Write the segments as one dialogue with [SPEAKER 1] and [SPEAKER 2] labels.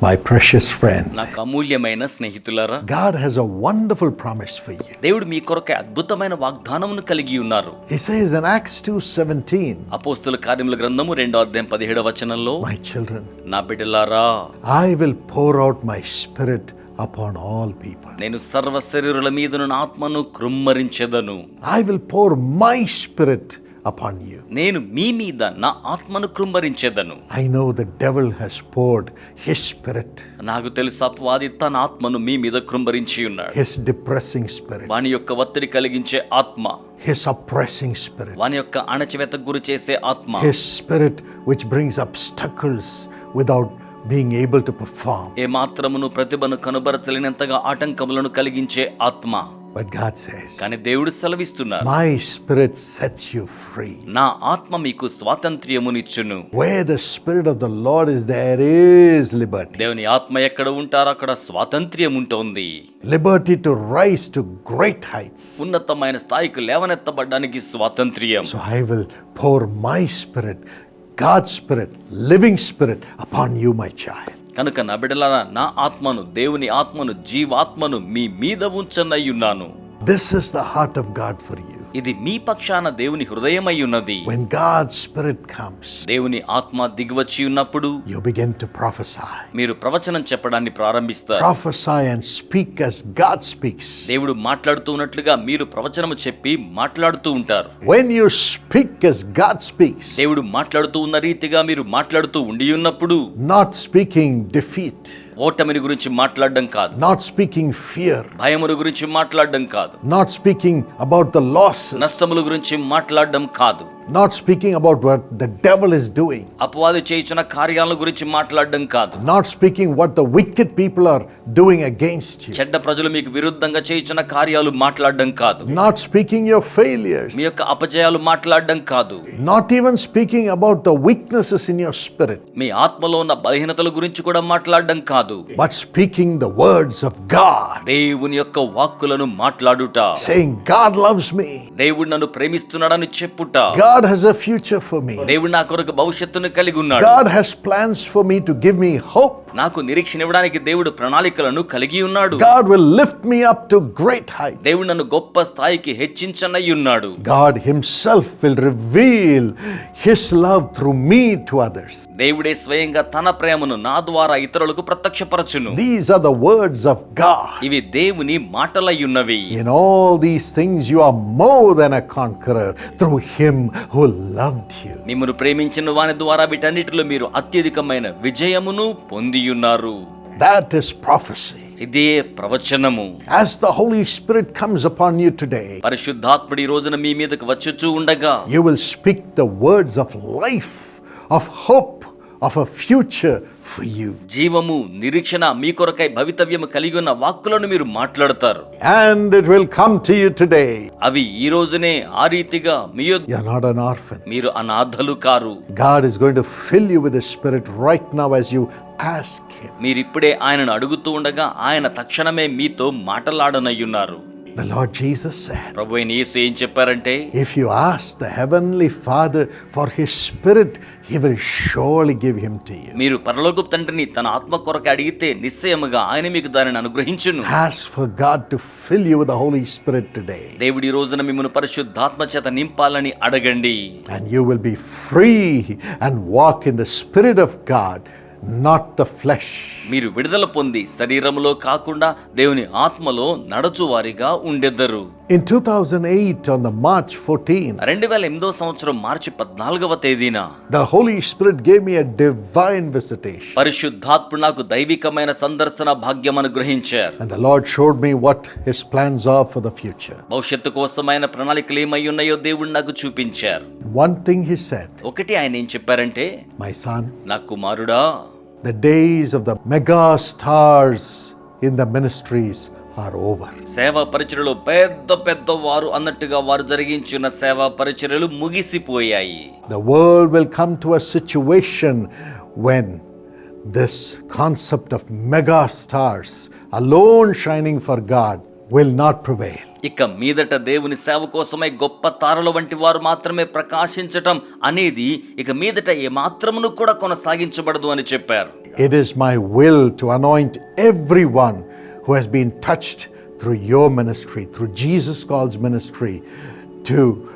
[SPEAKER 1] My precious friend,
[SPEAKER 2] నాకు అమూల్యమైన స్నేహితులారా,
[SPEAKER 1] God has a wonderful promise for you.
[SPEAKER 2] దేవుడు మీ కొరకే అద్భుతమైన వాగ్దానమును కలిగి ఉన్నారు.
[SPEAKER 1] He says in Acts 2:17,
[SPEAKER 2] అపోస్తల కార్యముల గ్రంథము 2:17
[SPEAKER 1] My children,
[SPEAKER 2] నా బిడ్డలారా,
[SPEAKER 1] I will pour out my spirit upon all people.
[SPEAKER 2] నేను సర్వ శరీరుల మీదను నా ఆత్మను కృమ్మరించెదను.
[SPEAKER 1] I will pour my spirit upon you.
[SPEAKER 2] నేను మీ మీద నా ఆత్మను కృమ్మరించెదను.
[SPEAKER 1] I know the devil has poured his spirit,
[SPEAKER 2] నాకు తెలుసు అపవాది తన ఆత్మను మీ మీద కృమ్మరించి ఉన్నాడు.
[SPEAKER 1] his depressing spirit,
[SPEAKER 2] వాని యొక్క ఒత్తిడి కలిగించే ఆత్మ,
[SPEAKER 1] his oppressing spirit,
[SPEAKER 2] వాని యొక్క అణచివేతకు గురి చేసే ఆత్మ,
[SPEAKER 1] his spirit which brings obstacles without being able to perform.
[SPEAKER 2] ఏ మాత్రమును ప్రతిభను కనుబరచలేనంతగా ఆటంకములను కలిగించే ఆత్మ.
[SPEAKER 1] But God says,
[SPEAKER 2] కానీ దేవుడు సెలవిస్తున్నారు,
[SPEAKER 1] my spirit sets you free.
[SPEAKER 2] నా ఆత్మ మీకు స్వాతంత్ర్యమునిచ్చును.
[SPEAKER 1] Where the spirit of the Lord is, there is liberty.
[SPEAKER 2] దేవుని ఆత్మ ఎక్కడ ఉంటారో అక్కడ స్వాతంత్ర్యం ఉంటుంది.
[SPEAKER 1] Liberty to rise to great heights.
[SPEAKER 2] ఉన్నతమైన స్థాయికి లేవనెత్తబడ్డానికి స్వాతంత్ర్యం.
[SPEAKER 1] So I will pour my spirit, God's spirit, living spirit upon you, my child.
[SPEAKER 2] కనుక నా బిడ్డలారా, నా ఆత్మను, దేవుని ఆత్మను, జీవాత్మను మీ మీద ఉంచనయ్యున్నాను.
[SPEAKER 1] This is the heart of God for you.
[SPEAKER 2] ఇది మీ పక్షాన దేవుని హృదయమై ఉన్నది.
[SPEAKER 1] When God's spirit comes,
[SPEAKER 2] దేవుని ఆత్మ దిగివచ్చి ఉన్నప్పుడు
[SPEAKER 1] you begin to prophesy.
[SPEAKER 2] మీరు ప్రవచనం చెప్పడాన్ని ప్రారంభిస్తారు.
[SPEAKER 1] Prophesy and speak as God speaks.
[SPEAKER 2] దేవుడు మాట్లాడుతూ ఉన్నట్లుగా మీరు ప్రవచనము చెప్పి మాట్లాడుతూ ఉంటారు.
[SPEAKER 1] When you speak as God speaks,
[SPEAKER 2] దేవుడు మాట్లాడుతూ ఉన్న రీతిగా మీరు మాట్లాడుతూ ఉండి ఉన్నప్పుడు,
[SPEAKER 1] not speaking defeat,
[SPEAKER 2] ఓటమిని గురించి మాట్లాడడం కాదు,
[SPEAKER 1] not speaking fear,
[SPEAKER 2] భయముల గురించి మాట్లాడడం కాదు,
[SPEAKER 1] not speaking about the losses,
[SPEAKER 2] నష్టముల గురించి మాట్లాడడం కాదు,
[SPEAKER 1] not speaking about what the devil is doing,
[SPEAKER 2] అపవాది చేయుచున్న కార్యాల గురించి మాట్లాడడం కాదు,
[SPEAKER 1] not speaking what the wicked people are doing against you,
[SPEAKER 2] చెడ్డ ప్రజలు మీకు విరుద్ధంగా చేయుచున్న కార్యాలు మాట్లాడడం కాదు,
[SPEAKER 1] not speaking your failures,
[SPEAKER 2] మీ యొక్క అపజయాలు మాట్లాడడం కాదు,
[SPEAKER 1] not even speaking about the weaknesses in your spirit,
[SPEAKER 2] మీ ఆత్మలో ఉన్న బలహీనతల గురించి కూడా మాట్లాడడం కాదు,
[SPEAKER 1] but speaking the words of God,
[SPEAKER 2] దేవుని యొక్క వాక్కులను మాట్లాడుట,
[SPEAKER 1] saying God loves me,
[SPEAKER 2] దేవుడు నన్ను ప్రేమిస్తున్నాడని చెప్పుట,
[SPEAKER 1] God has a future for me,
[SPEAKER 2] దేవుడు నా కొరకు భవిష్యత్తును కలిగి ఉన్నాడు,
[SPEAKER 1] God has plans for me to give me hope,
[SPEAKER 2] నాకు నిరీక్షణ ఇవ్వడానికి దేవుడు ప్రణాళికలను కలిగి ఉన్నాడు,
[SPEAKER 1] God will lift me up to great heights,
[SPEAKER 2] దేవుడు నన్ను గొప్ప స్థాయికి హెచ్చించనై ఉన్నాడు,
[SPEAKER 1] God himself will reveal his love through me to others.
[SPEAKER 2] దేవుడే స్వయంగా తన ప్రేమను నా ద్వారా ఇతరులకు ప్రత్యక్షపరచును.
[SPEAKER 1] These are the words of God.
[SPEAKER 2] ఇవి దేవుని మాటలై ఉన్నవి.
[SPEAKER 1] In all these things you are more than a conqueror through him who loved you.
[SPEAKER 2] మిమ్మును ప్రేమించిన వాని ద్వారా వీటన్నిటిలో మీరు అత్యధికమైన విజయమును పొందియున్నారు.
[SPEAKER 1] That is prophecy.
[SPEAKER 2] ఇదే ప్రవచనము.
[SPEAKER 1] As the Holy Spirit comes upon you today,
[SPEAKER 2] పరిశుద్ధాత్ముడు ఈ రోజున మీ మీదకు వచ్చుచూ ఉండగా,
[SPEAKER 1] you will speak the words of life, of hope, of a future for you.
[SPEAKER 2] జీవము, నిరీక్షణ, మీ కొరకై భవితవ్యము కలిగి ఉన్న వాక్కులను మీరు మాట్లాడతారు.
[SPEAKER 1] And it will come to you today.
[SPEAKER 2] అవి ఈ రోజునే ఆ రీతిగా మీ
[SPEAKER 1] You are not an orphan.
[SPEAKER 2] మీరు అనాథలు car.
[SPEAKER 1] God is going to fill you with the Spirit right now as you ask him.
[SPEAKER 2] మీరిప్పుడే ఆయనను అడుగుతూ ఉండగా ఆయన తక్షణమే మీతో మాటలాడనయ్యున్నారు.
[SPEAKER 1] The Lord Jesus said,
[SPEAKER 2] ప్రభు అయిన యేసు ఏం చెప్పారంటే,
[SPEAKER 1] if you ask the Heavenly Father for his Spirit, he will surely give him to you.
[SPEAKER 2] మీరు పరలోకపు తండ్రిని తన ఆత్మ కొరకు అడిగితే నిశ్చయముగా ఆయన మీకు దానిని అనుగ్రహించును.
[SPEAKER 1] Ask for God to fill you with the Holy Spirit today.
[SPEAKER 2] దేవుడి రోజున మిమ్మును పరిశుద్ధాత్మ చేత నింపాలని అడగండి.
[SPEAKER 1] And you will be free and walk in the Spirit of God, not the flesh.
[SPEAKER 2] మీరు విడుదల పొంది శరీరములో కాకుండా దేవుని ఆత్మలో నడచువారిగా ఉండెదరు.
[SPEAKER 1] In 2008 on the March 14,
[SPEAKER 2] 2008 సంవత్సరం మార్చి 14వ తేదీన
[SPEAKER 1] the Holy Spirit gave me a divine visitation.
[SPEAKER 2] పరిశుద్ధాత్ముడు నాకు దైవికమైన సందర్శన భాగ్యం అనుగ్రహించారు.
[SPEAKER 1] And the Lord showed me what his plans are for the future.
[SPEAKER 2] భవిష్యత్తు కోసమైన ప్రణాళికలు ఏమై ఉన్నాయో దేవుడు నాకు చూపించారు.
[SPEAKER 1] One thing he said,
[SPEAKER 2] ఒకటి ఆయన ఏం చెప్పారంటే,
[SPEAKER 1] my son,
[SPEAKER 2] నా కుమారుడా,
[SPEAKER 1] the days of the mega stars in the ministries are over.
[SPEAKER 2] సేవా పరిచర్యలో పెద్ద పెద్ద వారు అన్నట్టుగా వారు జరిగించిన సేవా పరిచర్యలు ముగిసిపోయాయి.
[SPEAKER 1] The world will come to a situation when this concept of mega stars alone shining for God will not prevail.
[SPEAKER 2] ఇక మీదట దేవుని సేవ కోసమై గొప్ప తారల వంటి వారు మాత్రమే ప్రకాశించటం అనేది ఇక మీదట ఏ మాత్రమును కూడా కొనసాగించబడదు అని చెప్పారు.
[SPEAKER 1] It is my will to anoint everyone who has been touched through your ministry, through Jesus God's ministry, to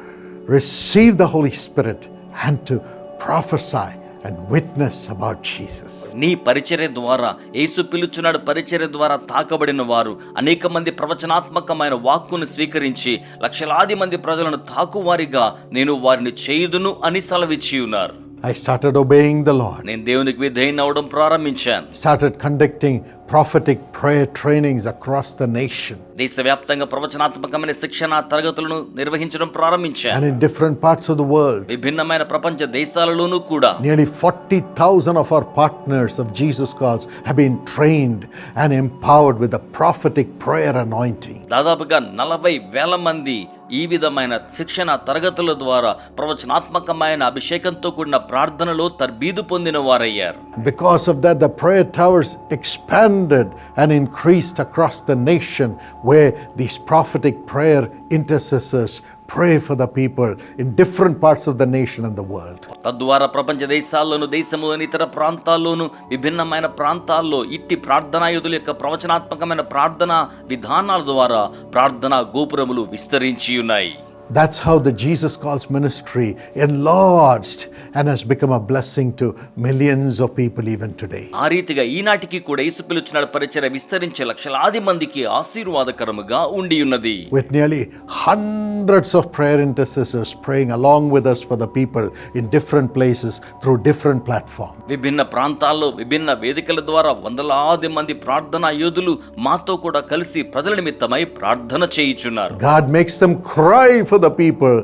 [SPEAKER 1] receive the Holy Spirit and to prophesy and witness about Jesus.
[SPEAKER 2] నీ పరిచర్య ద్వారా, యేసు పిలుచున్నాడు పరిచర్య ద్వారా తాకబడిన వారు అనేక మంది ప్రవచనాత్మకమైన వాక్కును స్వీకరించి లక్షలాది మంది ప్రజలను తాకువారిగా నేను వారిని చేయుదును అని సెలవిచ్చి ఉన్నారు.
[SPEAKER 1] I started obeying the Lord.
[SPEAKER 2] నేను దేవునికి విధేయుని అవడం ప్రారంభించాను.
[SPEAKER 1] Started conducting prophetic prayer trainings across the nation.
[SPEAKER 2] దేశవ్యాప్తంగా ప్రవచనాత్మకమైన శిక్షణ తరగతులను నిర్వహించడం ప్రారంభించాను.
[SPEAKER 1] And in different parts of the world.
[SPEAKER 2] విభిన్నమైన ప్రపంచ దేశాలలోనూ కూడా
[SPEAKER 1] Nearly 40,000 of our partners of Jesus Calls have been trained and empowered with the prophetic prayer anointing.
[SPEAKER 2] దాదాపుగా 40,000 మంది ఈ విధమైన శిక్షణ తరగతుల ద్వారా ప్రవచనాత్మకమైన అభిషేకంతో కూడిన ప్రార్థనలో తర్బీదు పొందిన వారయ్యారు.
[SPEAKER 1] Because of that, the prayer towers expanded and increased across the nation, where these prophetic prayer intercessors pray for the people in different parts of the nation and the world.
[SPEAKER 2] తద్వారా ప్రపంచ దేశాల్లోను దేశంలోని ఇతర ప్రాంతాల్లోను విభిన్నమైన ప్రాంతాల్లో ఇట్టి ప్రార్థనాయుధుల యొక్క ప్రవచనాత్మకమైన ప్రార్థనా విధానాల ద్వారా ప్రార్థనా గోపురములు విస్తరించి ఉన్నాయి.
[SPEAKER 1] That's how the Jesus Calls ministry enlarged and has become a blessing to millions of people even today.
[SPEAKER 2] ఆ రీతిగా ఈనాటికి కూడా యేసు పిలుచున్నాడు పరిచర్య విస్తరించే లక్షలాది మందికి ఆశీర్వాదకరముగా ఉండి ఉన్నది.
[SPEAKER 1] With nearly hundreds of prayer intercessors praying along with us for the people in different places through different platforms.
[SPEAKER 2] విభిన్న ప్రాంతాల్లో విభిన్న వేదికల ద్వారా వందలాది మంది ప్రార్థనా యోధులు మాతో కూడా కలిసి ప్రజల నిమిత్తమై ప్రార్థన చేయుచున్నారు.
[SPEAKER 1] God makes them cry for the people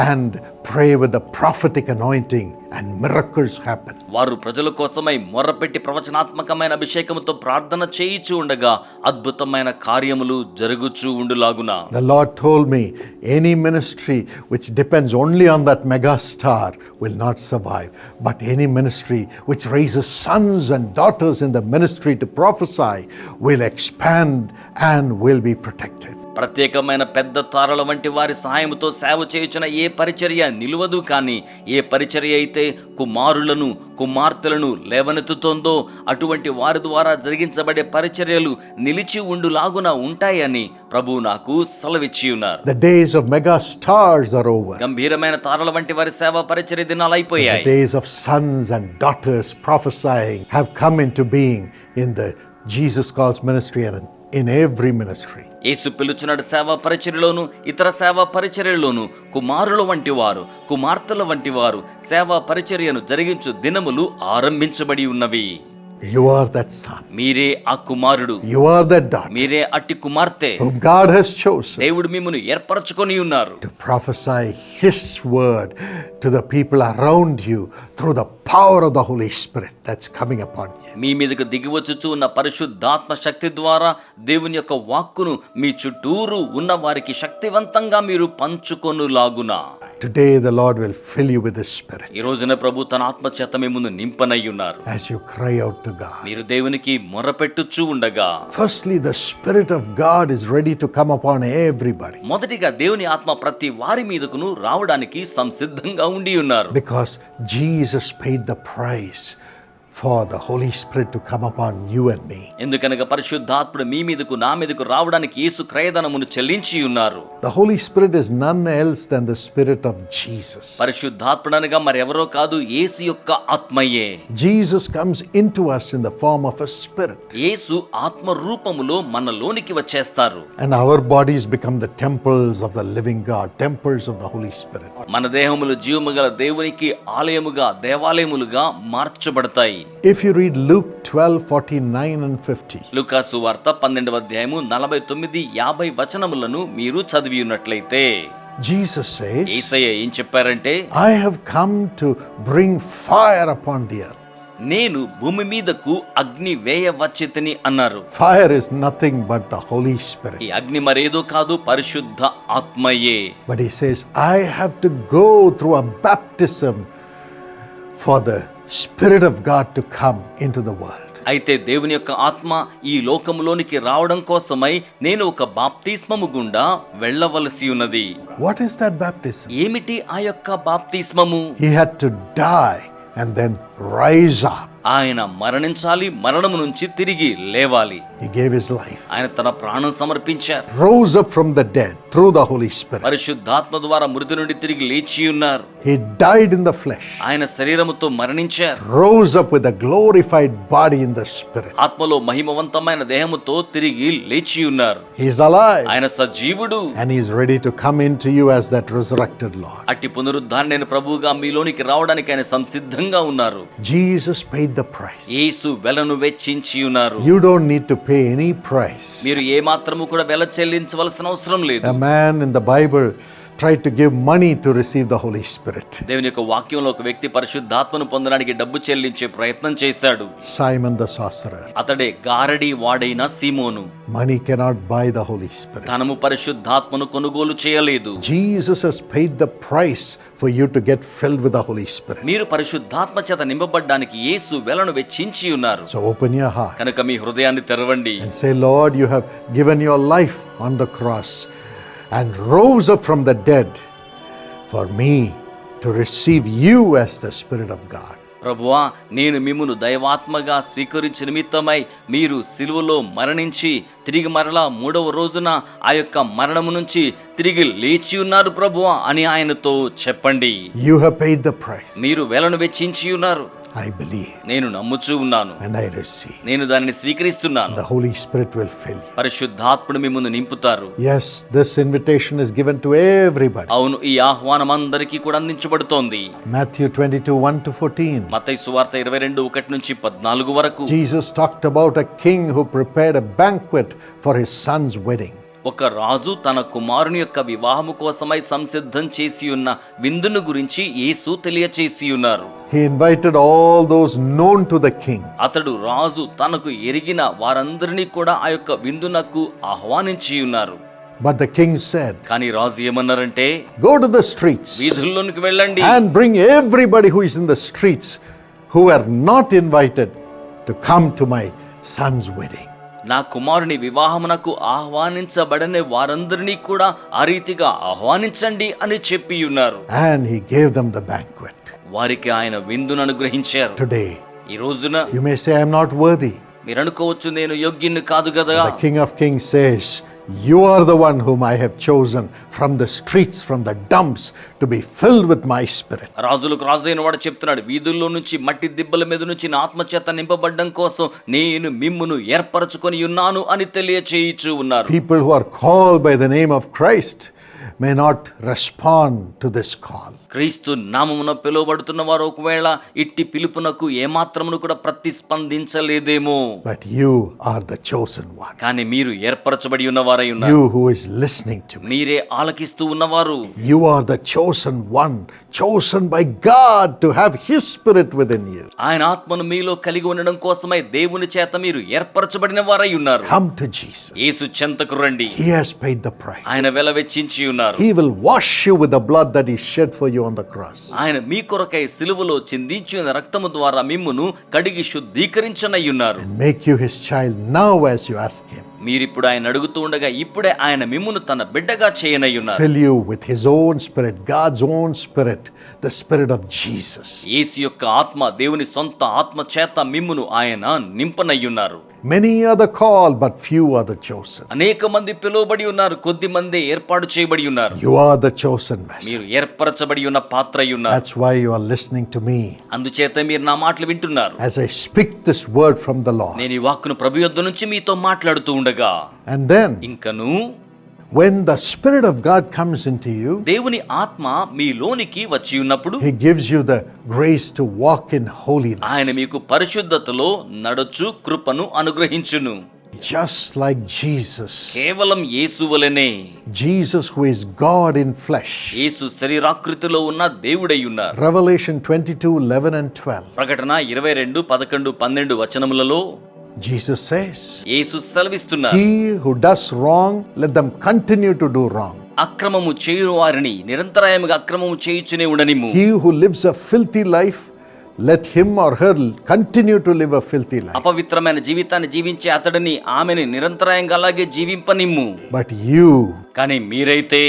[SPEAKER 1] and pray with the prophetic anointing, and miracles happen.
[SPEAKER 2] వారు ప్రజల కోసమై మొర్రపెట్టి ప్రవచనాత్మకమైన అభిషేకముతో ప్రార్థన చేయిచూ ఉండగా అద్భుతమైన కార్యములు జరుగుచూ ఉండులాగున.
[SPEAKER 1] The Lord told me, any ministry which depends only on that mega star will not survive, but any ministry which raises sons and daughters in the ministry to prophesy will expand and will be protected.
[SPEAKER 2] ప్రత్యేకమైన పెద్ద తారల వంటి వారి సహాయముతో సేవ చేయుచున్న ఏ పరిచర్య నిలువదు, కానీ ఏ పరిచర్య అయితే కుమారులను కుమార్తెలను లేవనెత్తుతోందో అటువంటి వారి ద్వారా జరిగించబడే పరిచర్యలు నిలిచి ఉండులాగున ఉంటాయని ప్రభు నాకు సెలవిచ్చి ఉన్నారు.
[SPEAKER 1] The days of mega stars are over.
[SPEAKER 2] గంభీరమైన తారల వంటి వారి సేవ పరిచర్య దినాలు అయిపోయాయి.
[SPEAKER 1] The days of sons and daughters prophesying have come into being in the Jesus Calls ministry and in every ministry.
[SPEAKER 2] యేసు పిలుచున్నాడు సేవా పరిచర్యలోను ఇతర సేవా పరిచర్యలోను కుమారుల వంటి వారు కుమార్తెల వంటి వారు సేవా పరిచర్యను జరిగించు దినములు ఆరంభించబడి ఉన్నవి.
[SPEAKER 1] You are that son.
[SPEAKER 2] మీరే ఆ కుమారుడు.
[SPEAKER 1] You are that daughter.
[SPEAKER 2] మీరే అట్టి కుమార్తె.
[SPEAKER 1] Whom God has chosen.
[SPEAKER 2] దేవుడు మిమ్మును ఏర్పరచుకొని ఉన్నారు.
[SPEAKER 1] To prophesy His word to the people around you through the power of the Holy Spirit that's coming upon you.
[SPEAKER 2] మీ మీదకు దిగివచ్చుచు ఉన్న పరిశుద్ధాత్మ శక్తి ద్వారా దేవుని యొక్క వాక్కును మీ చుట్టూరు ఉన్న వారికి శక్తివంతంగా మీరు పంచుకొనులాగున.
[SPEAKER 1] Today the Lord will fill you with His Spirit.
[SPEAKER 2] ఈ రోజున ప్రభు తన ఆత్మ చేత మీ ముందు నింపనై ఉన్నారు.
[SPEAKER 1] As you cry out to God.
[SPEAKER 2] మీరు దేవునికి మొరపెట్టుచు ఉండగా.
[SPEAKER 1] Firstly, the Spirit of God is ready to come upon everybody.
[SPEAKER 2] మొదటిగా దేవుని ఆత్మ ప్రతి వారి మీదకును రావడానికి సంసిద్ధంగా ఉండి ఉన్నారు.
[SPEAKER 1] Because Jesus paid the price for the Holy Spirit to come upon you and me.
[SPEAKER 2] ఎందుకనగా పరిశుద్ధాత్ముడు మీ మీదకు నా మీదకు రావడానికి యేసు క్రయధనమును చెల్లించి ఉన్నారు.
[SPEAKER 1] The Holy Spirit is none else than the Spirit of Jesus.
[SPEAKER 2] పరిశుద్ధాత్ముడు అనగా మరెవరో కాదు, యేసు యొక్క ఆత్మయే.
[SPEAKER 1] Jesus comes into us in the form of a spirit.
[SPEAKER 2] యేసు ఆత్మ రూపములో మనలోనికి వచ్చేస్తారు.
[SPEAKER 1] And our bodies become the temples of the living God, temples of the Holy Spirit.
[SPEAKER 2] మన దేహములు జీవముగల దేవునికి ఆలయముగా దేవాలయములుగా మార్చబడతాయి.
[SPEAKER 1] If you read Luke 12:49 and 50.
[SPEAKER 2] లూకాసు వార్త 12వ అధ్యాయము 49-50 వచనములను మీరు చదివి ఉన్నట్లయితే
[SPEAKER 1] Jesus says,
[SPEAKER 2] యేసయ్య ఏం చెప్పారంటే,
[SPEAKER 1] I have come to bring fire upon the earth.
[SPEAKER 2] నేను భూమి మీదకు అగ్ని వేయవచ్చితిని అన్నారు.
[SPEAKER 1] Fire is nothing but the Holy Spirit.
[SPEAKER 2] ఈ అగ్ని మరేదో కాదు, పరిశుద్ధ ఆత్మయే.
[SPEAKER 1] But he says, I have to go through a baptism for the Spirit of God to come into the world.
[SPEAKER 2] అయితే దేవుని యొక్క ఆత్మ ఈ లోకములోనికి రావడం కోసమై నేను ఒక బాప్తిస్మము గుండా వెళ్ళవలసి ఉన్నది.
[SPEAKER 1] What is that baptism?
[SPEAKER 2] ఏమిటి ఆ యొక్క బాప్తిస్మము?
[SPEAKER 1] He had to die and then rise up
[SPEAKER 2] ఆయన మరణించాలి, మరణము నుంచి తిరిగి లేవాలి.
[SPEAKER 1] He gave his life,
[SPEAKER 2] ఆయన తన ప్రాణం సమర్పించారు,
[SPEAKER 1] rose up from the dead through the Holy Spirit.
[SPEAKER 2] పరిశుద్ధాత్మ ద్వారా మృతి నుండి తిరిగి లేచి ఉన్నారు.
[SPEAKER 1] He died in the flesh,
[SPEAKER 2] ఆయన శరీరముతో మరణించారు,
[SPEAKER 1] rose up with a glorified body in the Spirit.
[SPEAKER 2] ఆత్మలో మహిమవంతమైన దేహముతో తిరిగి లేచి ఉన్నారు.
[SPEAKER 1] He is alive,
[SPEAKER 2] ఆయన సజీవుడు,
[SPEAKER 1] and he is ready to come into you as that resurrected Lord.
[SPEAKER 2] అట్టి పునరుద్ధారణ ప్రభువుగా మీలోనికి రావడానికి ఆయన సంసిద్ధంగా ఉన్నారు.
[SPEAKER 1] Jesus paid the price.
[SPEAKER 2] యేసు వెలను వెచ్చించి ఉన్నారు.
[SPEAKER 1] You don't need to pay any price.
[SPEAKER 2] మీరు ఏ మాత్రము కూడా వెల చెల్లించవలసిన అవసరం లేదు.
[SPEAKER 1] A man in the Bible tried to give money to receive the Holy Spirit.
[SPEAKER 2] దేవుని యొక్క వాక్యంలో ఒక వ్యక్తి పరిశుద్ధాత్మను పొందడానికి డబ్బు చెల్లించే ప్రయత్నం చేశాడు.
[SPEAKER 1] Simon the sorcerer.
[SPEAKER 2] అతడే గారడి వాడైన సీమోను.
[SPEAKER 1] Money cannot buy the Holy Spirit.
[SPEAKER 2] ధనము పరిశుద్ధాత్మను కొనుగోలు చేయలేదు.
[SPEAKER 1] Jesus has paid the price for you to get filled with the Holy Spirit.
[SPEAKER 2] మీరు పరిశుద్ధాత్మ చేత నింపబడడానికి యేసు వెలను వెచ్చించి ఉన్నారు.
[SPEAKER 1] So open your heart
[SPEAKER 2] కనుక మీ హృదయాన్ని తెరవండి.
[SPEAKER 1] and say, Lord, you have given your life on the cross and rose up from the dead for me to receive you as the Spirit of God.
[SPEAKER 2] ప్రభువా, నేను మిమ్మును దైవాత్మగా స్వీకరించిన నిమిత్తమై మీరు సిలువలో మరణించి తిరిగి మరలా 3వ రోజున ఆ యొక్క మరణము నుంచి తిరిగి లేచి ఉన్నారు ప్రభువా అని ఆయనతో చెప్పండి.
[SPEAKER 1] You have paid the price.
[SPEAKER 2] మీరు వెలను వెచ్చించి ఉన్నారు.
[SPEAKER 1] I believe
[SPEAKER 2] నేను నమ్ముచూ ఉన్నాను,
[SPEAKER 1] and I receive.
[SPEAKER 2] నేను దానిని స్వీకరిస్తున్నాను.
[SPEAKER 1] The Holy Spirit will fill you.
[SPEAKER 2] పరిశుద్ధాత్ముడు మిమ్మును నింపుతారు.
[SPEAKER 1] Yes, this invitation is given to everybody.
[SPEAKER 2] అవును, ఈ ఆహ్వానం అందరికీ కూడా అందించబడుతోంది.
[SPEAKER 1] Matthew 22:1-14.
[SPEAKER 2] మత్తయి సువార్త 22:1-14 వరకు
[SPEAKER 1] Jesus talked about a king who prepared a banquet for his son's wedding.
[SPEAKER 2] ఒక రాజు తన కుమారుని యొక్క వివాహము కోసమై సంసిద్ధం చేసి ఉన్న విందును గురించి యేసు తెలియచేసి ఉన్నారు.
[SPEAKER 1] He invited all those known to the king.
[SPEAKER 2] అతడు రాజు తనకు ఎరిగిన వారందరినీ కూడా ఆ యొక్క విందునకు ఆహ్వానించి ఉన్నారు.
[SPEAKER 1] But the king said,
[SPEAKER 2] కానీ రాజు ఏమన్నారంటే,
[SPEAKER 1] go to the streets
[SPEAKER 2] వీధుల్లోనికి వెళ్ళండి
[SPEAKER 1] and bring everybody who is in the streets who are not invited to come to my son's wedding.
[SPEAKER 2] నా కుమారుని వివాహమునకు ఆహ్వానించబడని వారందరినీ కూడా ఆ రీతిగా ఆహ్వానించండి అని చెప్పి ఉన్నారు.
[SPEAKER 1] And he gave them the banquet.
[SPEAKER 2] వారికి ఆయన విందును అనుగ్రహించారు.
[SPEAKER 1] Today,
[SPEAKER 2] ఈ రోజున
[SPEAKER 1] you may say, I am not worthy.
[SPEAKER 2] మీరు అనుకోవచ్చు, నేను యోగ్యుని కాదు కదా.
[SPEAKER 1] The King of Kings says, you are the one whom I have chosen from the streets, from the dumps, to be filled with my spirit.
[SPEAKER 2] రాజులకు రాజు అయిన వాడు చెప్తున్నాడు, వీధుల్లో నుంచి మట్టి దిబ్బల మీద నుంచి నా ఆత్మచేత నింపబడ్డం కోసం నేను మిమ్మును ఏర్పరచుకొని ఉన్నాను అని తెలియచేయిచూ ఉన్నారు.
[SPEAKER 1] People who are called by the name of Christ may not respond to this call.
[SPEAKER 2] క్రీస్తు నామమున పిలువబడుతున్న వారు ఒకవేళ ఇట్టి పిలుపునకు ఏమాత్రమును కూడా ప్రతిస్పందించలేదేమో.
[SPEAKER 1] But you are the chosen one.
[SPEAKER 2] కానీ మీరు ఏర్పరచబడి ఉన్నవారై ఉన్నారు.
[SPEAKER 1] You who is listening to me.
[SPEAKER 2] మీరే ఆలకిస్తూ ఉన్నవారు.
[SPEAKER 1] You are the chosen one, chosen by God to have His Spirit within you.
[SPEAKER 2] ఆయన ఆత్మను మీలో కలిగి ఉండడం కోసమై దేవుని చేత మీరు ఏర్పరచబడిన వారై ఉన్నారు.
[SPEAKER 1] Come to Jesus.
[SPEAKER 2] యేసు చెంతకు రండి.
[SPEAKER 1] He has paid the price.
[SPEAKER 2] ఆయన వెల వెచ్చించి ఉన్నారు.
[SPEAKER 1] He will wash you with the blood that He shed for you on the cross.
[SPEAKER 2] ఆయన మీ కొరకై సిలువలో చిందించిన రక్తము ద్వారా మిమ్మును కడిగి శుద్ధీకరించనయ్యున్నారు.
[SPEAKER 1] And make you His child now as you ask Him.
[SPEAKER 2] మీరిప్పుడు ఆయన అడుగుతూ ఉండగా ఇప్పుడే ఆయన మిమ్మును తన బిడ్డగా చేయనయ్యున్నారు.
[SPEAKER 1] Fill you with His own Spirit, God's own Spirit, the Spirit of Jesus.
[SPEAKER 2] యేసు యొక్క ఆత్మ, దేవుని సొంత ఆత్మ చేత మిమ్మును ఆయన నింపనయ్యున్నారు.
[SPEAKER 1] Many are the called, but few are the chosen.
[SPEAKER 2] అనేక మంది పిలువబడి ఉన్నారు, కొద్ది మంది ఏర్పాటు చేయబడి ఉన్నారు.
[SPEAKER 1] You are the chosen vessel.
[SPEAKER 2] మీరు ఏర్పరచబడి ఉన్న పాత్ర ఉన్నారు.
[SPEAKER 1] That's why you are listening to me
[SPEAKER 2] అందుచేత మీరు నా మాటలు వింటున్నారు.
[SPEAKER 1] as I speak this word from the Lord.
[SPEAKER 2] నేను ఈ వాక్కును ప్రభు యొద్ద నుంచి మీతో మాట్లాడుతూ ఉండగా,
[SPEAKER 1] And then
[SPEAKER 2] ఇంకను
[SPEAKER 1] when the Spirit of God comes into you,
[SPEAKER 2] దేవుని ఆత్మ మీలోనికి వచ్చి ఉన్నప్పుడు
[SPEAKER 1] He gives you the grace to walk in holiness.
[SPEAKER 2] ఆయన మీకు పరిశుద్ధతలో నడుచు కృపను అనుగ్రహించును.
[SPEAKER 1] Just like Jesus.
[SPEAKER 2] కేవలం యేసు వలెనే,
[SPEAKER 1] Jesus who is God in flesh.
[SPEAKER 2] యేసు శరీరాకృతిలో ఉన్న దేవుడై ఉన్నారు.
[SPEAKER 1] Revelation 22:11 and 12.
[SPEAKER 2] ప్రకటన 22, 11, 12 వచనములలో
[SPEAKER 1] Jesus says,
[SPEAKER 2] Yesu సెలవిస్తున్నారు,
[SPEAKER 1] he who does wrong, let them continue to do wrong.
[SPEAKER 2] అక్రమము చేయు వారిని నిరంతరాయముగా అక్రమము చేయుచునే ఉండనిమ్ము.
[SPEAKER 1] He who lives a filthy life, let him or her continue to live a filthy life.
[SPEAKER 2] అపవిత్రమైన జీవితాన్ని జీవించే అతడిని ఆమెను నిరంతరాయంగా అలాగే జీవింపనిమ్ము.
[SPEAKER 1] But you,
[SPEAKER 2] కానీ మీరైతే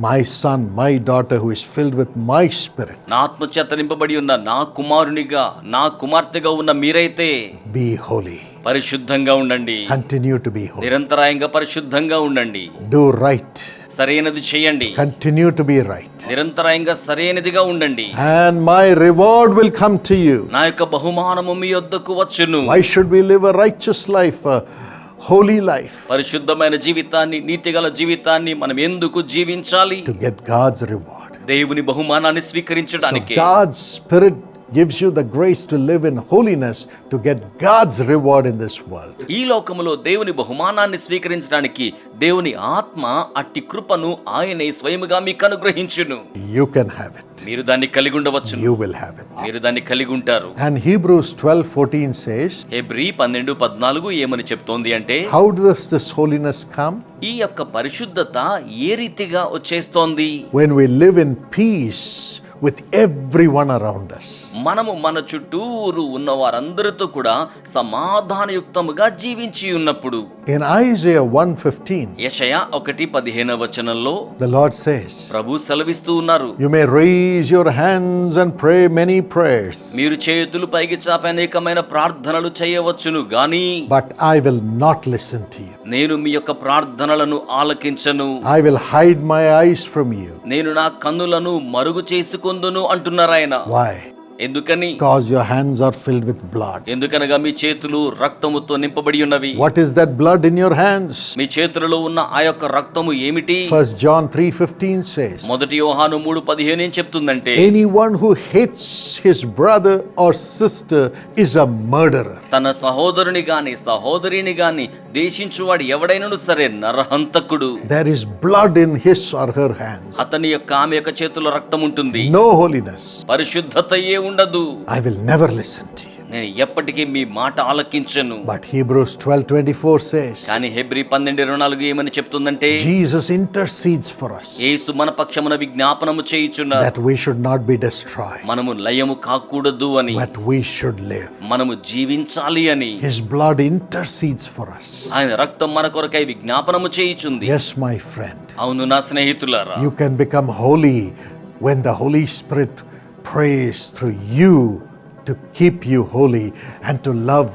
[SPEAKER 1] my son, my daughter who is filled with my spirit,
[SPEAKER 2] నా ఆత్మచేత నింపబడి ఉన్న నా కుమారునిగా నా కుమార్తెగా ఉన్న మీరైతే
[SPEAKER 1] be holy.
[SPEAKER 2] పరిశుద్ధంగా ఉండండి.
[SPEAKER 1] Continue to be holy.
[SPEAKER 2] నిరంతరాయంగా పరిశుద్ధంగా ఉండండి.
[SPEAKER 1] Do right.
[SPEAKER 2] సరైనది చేయండి.
[SPEAKER 1] Continue to be right.
[SPEAKER 2] నిరంతరాయంగా సరైనదిగా ఉండండి.
[SPEAKER 1] And my reward will come to you.
[SPEAKER 2] నా యొక్క బహుమానము మీ యొద్దకు వచ్చును.
[SPEAKER 1] Why should we live a righteous life, a holy life?
[SPEAKER 2] పరిశుద్ధమైన జీవితాన్ని, నీతిగల జీవితాన్ని మనం ఎందుకు జీవించాలి?
[SPEAKER 1] To get God's reward.
[SPEAKER 2] దేవుని బహుమానాన్ని స్వీకరించడానికి.
[SPEAKER 1] So God's Spirit gives you the grace to live in holiness to get God's reward in this world.
[SPEAKER 2] ఈ లోకములో దేవుని బహుమానాన్ని స్వీకరించడానికి దేవుని ఆత్మ అట్టి కృపను ఆయనే స్వయముగా మీకు అనుగ్రహించును.
[SPEAKER 1] You can have it.
[SPEAKER 2] మీరు దాన్ని కలిగి ఉండవచ్చు.
[SPEAKER 1] You will have it.
[SPEAKER 2] మీరు దాన్ని కలిగి ఉంటారు.
[SPEAKER 1] And Hebrews 12:14 says,
[SPEAKER 2] హెబ్రీ 12:14 ఏమని చెప్తోంది అంటే,
[SPEAKER 1] how does this holiness come?
[SPEAKER 2] ఈ యొక్క పరిశుద్ధత ఏ రీతిగా వచ్చేస్తోంది?
[SPEAKER 1] When we live in peace with everyone around us.
[SPEAKER 2] మనము మన చుట్టూరు ఉన్న వారందరితో కూడా సమాధానయుక్తముగా జీవించి ఉన్నప్పుడు.
[SPEAKER 1] In Isaiah 1:15,
[SPEAKER 2] యెషయా 1:15
[SPEAKER 1] the Lord says,
[SPEAKER 2] ప్రభు సెలవిస్తూ ఉన్నారు,
[SPEAKER 1] you may raise your hands and pray many prayers,
[SPEAKER 2] మీరు చేతులు పైకి చాపి అనేకమైన ప్రార్థనలు చేయవచ్చును గాని
[SPEAKER 1] but I will not listen to you.
[SPEAKER 2] నేను మీ యొక్క ప్రార్థనలను ఆలకించను.
[SPEAKER 1] I will hide my eyes from you.
[SPEAKER 2] నేను నా కన్నులను మరుగు చేసుకొందును అంటున్నారు ఆయన.
[SPEAKER 1] Why?
[SPEAKER 2] ఎందుకని?
[SPEAKER 1] Because your hands are filled with blood.
[SPEAKER 2] ఎందుకనగా మీ చేతులు రక్తముతో నింపబడి ఉన్నవి.
[SPEAKER 1] What is that blood in your hands?
[SPEAKER 2] మీ చేతులలో ఉన్న ఆ యొక్క రక్తము ఏమిటి?
[SPEAKER 1] 1 John 3:15 says,
[SPEAKER 2] 1 యోహాను 3:15 ఏం చెప్తుందంటే,
[SPEAKER 1] anyone who hates his brother or sister is a murderer.
[SPEAKER 2] తన సహోదరుని గాని సహోదరిని గాని దేశించువాడు ఎవడైనను సరే నరహంతకుడు.
[SPEAKER 1] There is blood in his or her hands.
[SPEAKER 2] అతని యొక్క ఆమె యొక్క చేతుల్లో రక్తం ఉంటుంది.
[SPEAKER 1] No holiness.
[SPEAKER 2] పరిశుద్ధతయే ఉండదు.
[SPEAKER 1] I will never listen to you.
[SPEAKER 2] నేను ఎప్పటికీ మీ మాట ఆలకించను.
[SPEAKER 1] But Hebrews 12:24 says,
[SPEAKER 2] కానీ హెబ్రీ 12:24 ఏమని చెప్తుందంటే,
[SPEAKER 1] Jesus intercedes for us
[SPEAKER 2] యేసు మన పక్షమున విజ్ఞాపనము చేయుచున్నారు,
[SPEAKER 1] that we should not be destroyed,
[SPEAKER 2] మనము లయము కాకూడదు అని,
[SPEAKER 1] but we should live.
[SPEAKER 2] మనము జీవించాలి అని.
[SPEAKER 1] His blood intercedes for us.
[SPEAKER 2] ఆయన రక్తం మన కొరకై విజ్ఞాపనము చేయుచుంది.
[SPEAKER 1] Yes, my friend.
[SPEAKER 2] అవును నా స్నేహితులారా,
[SPEAKER 1] You can become holy when the Holy Spirit prays through you to keep you holy and to love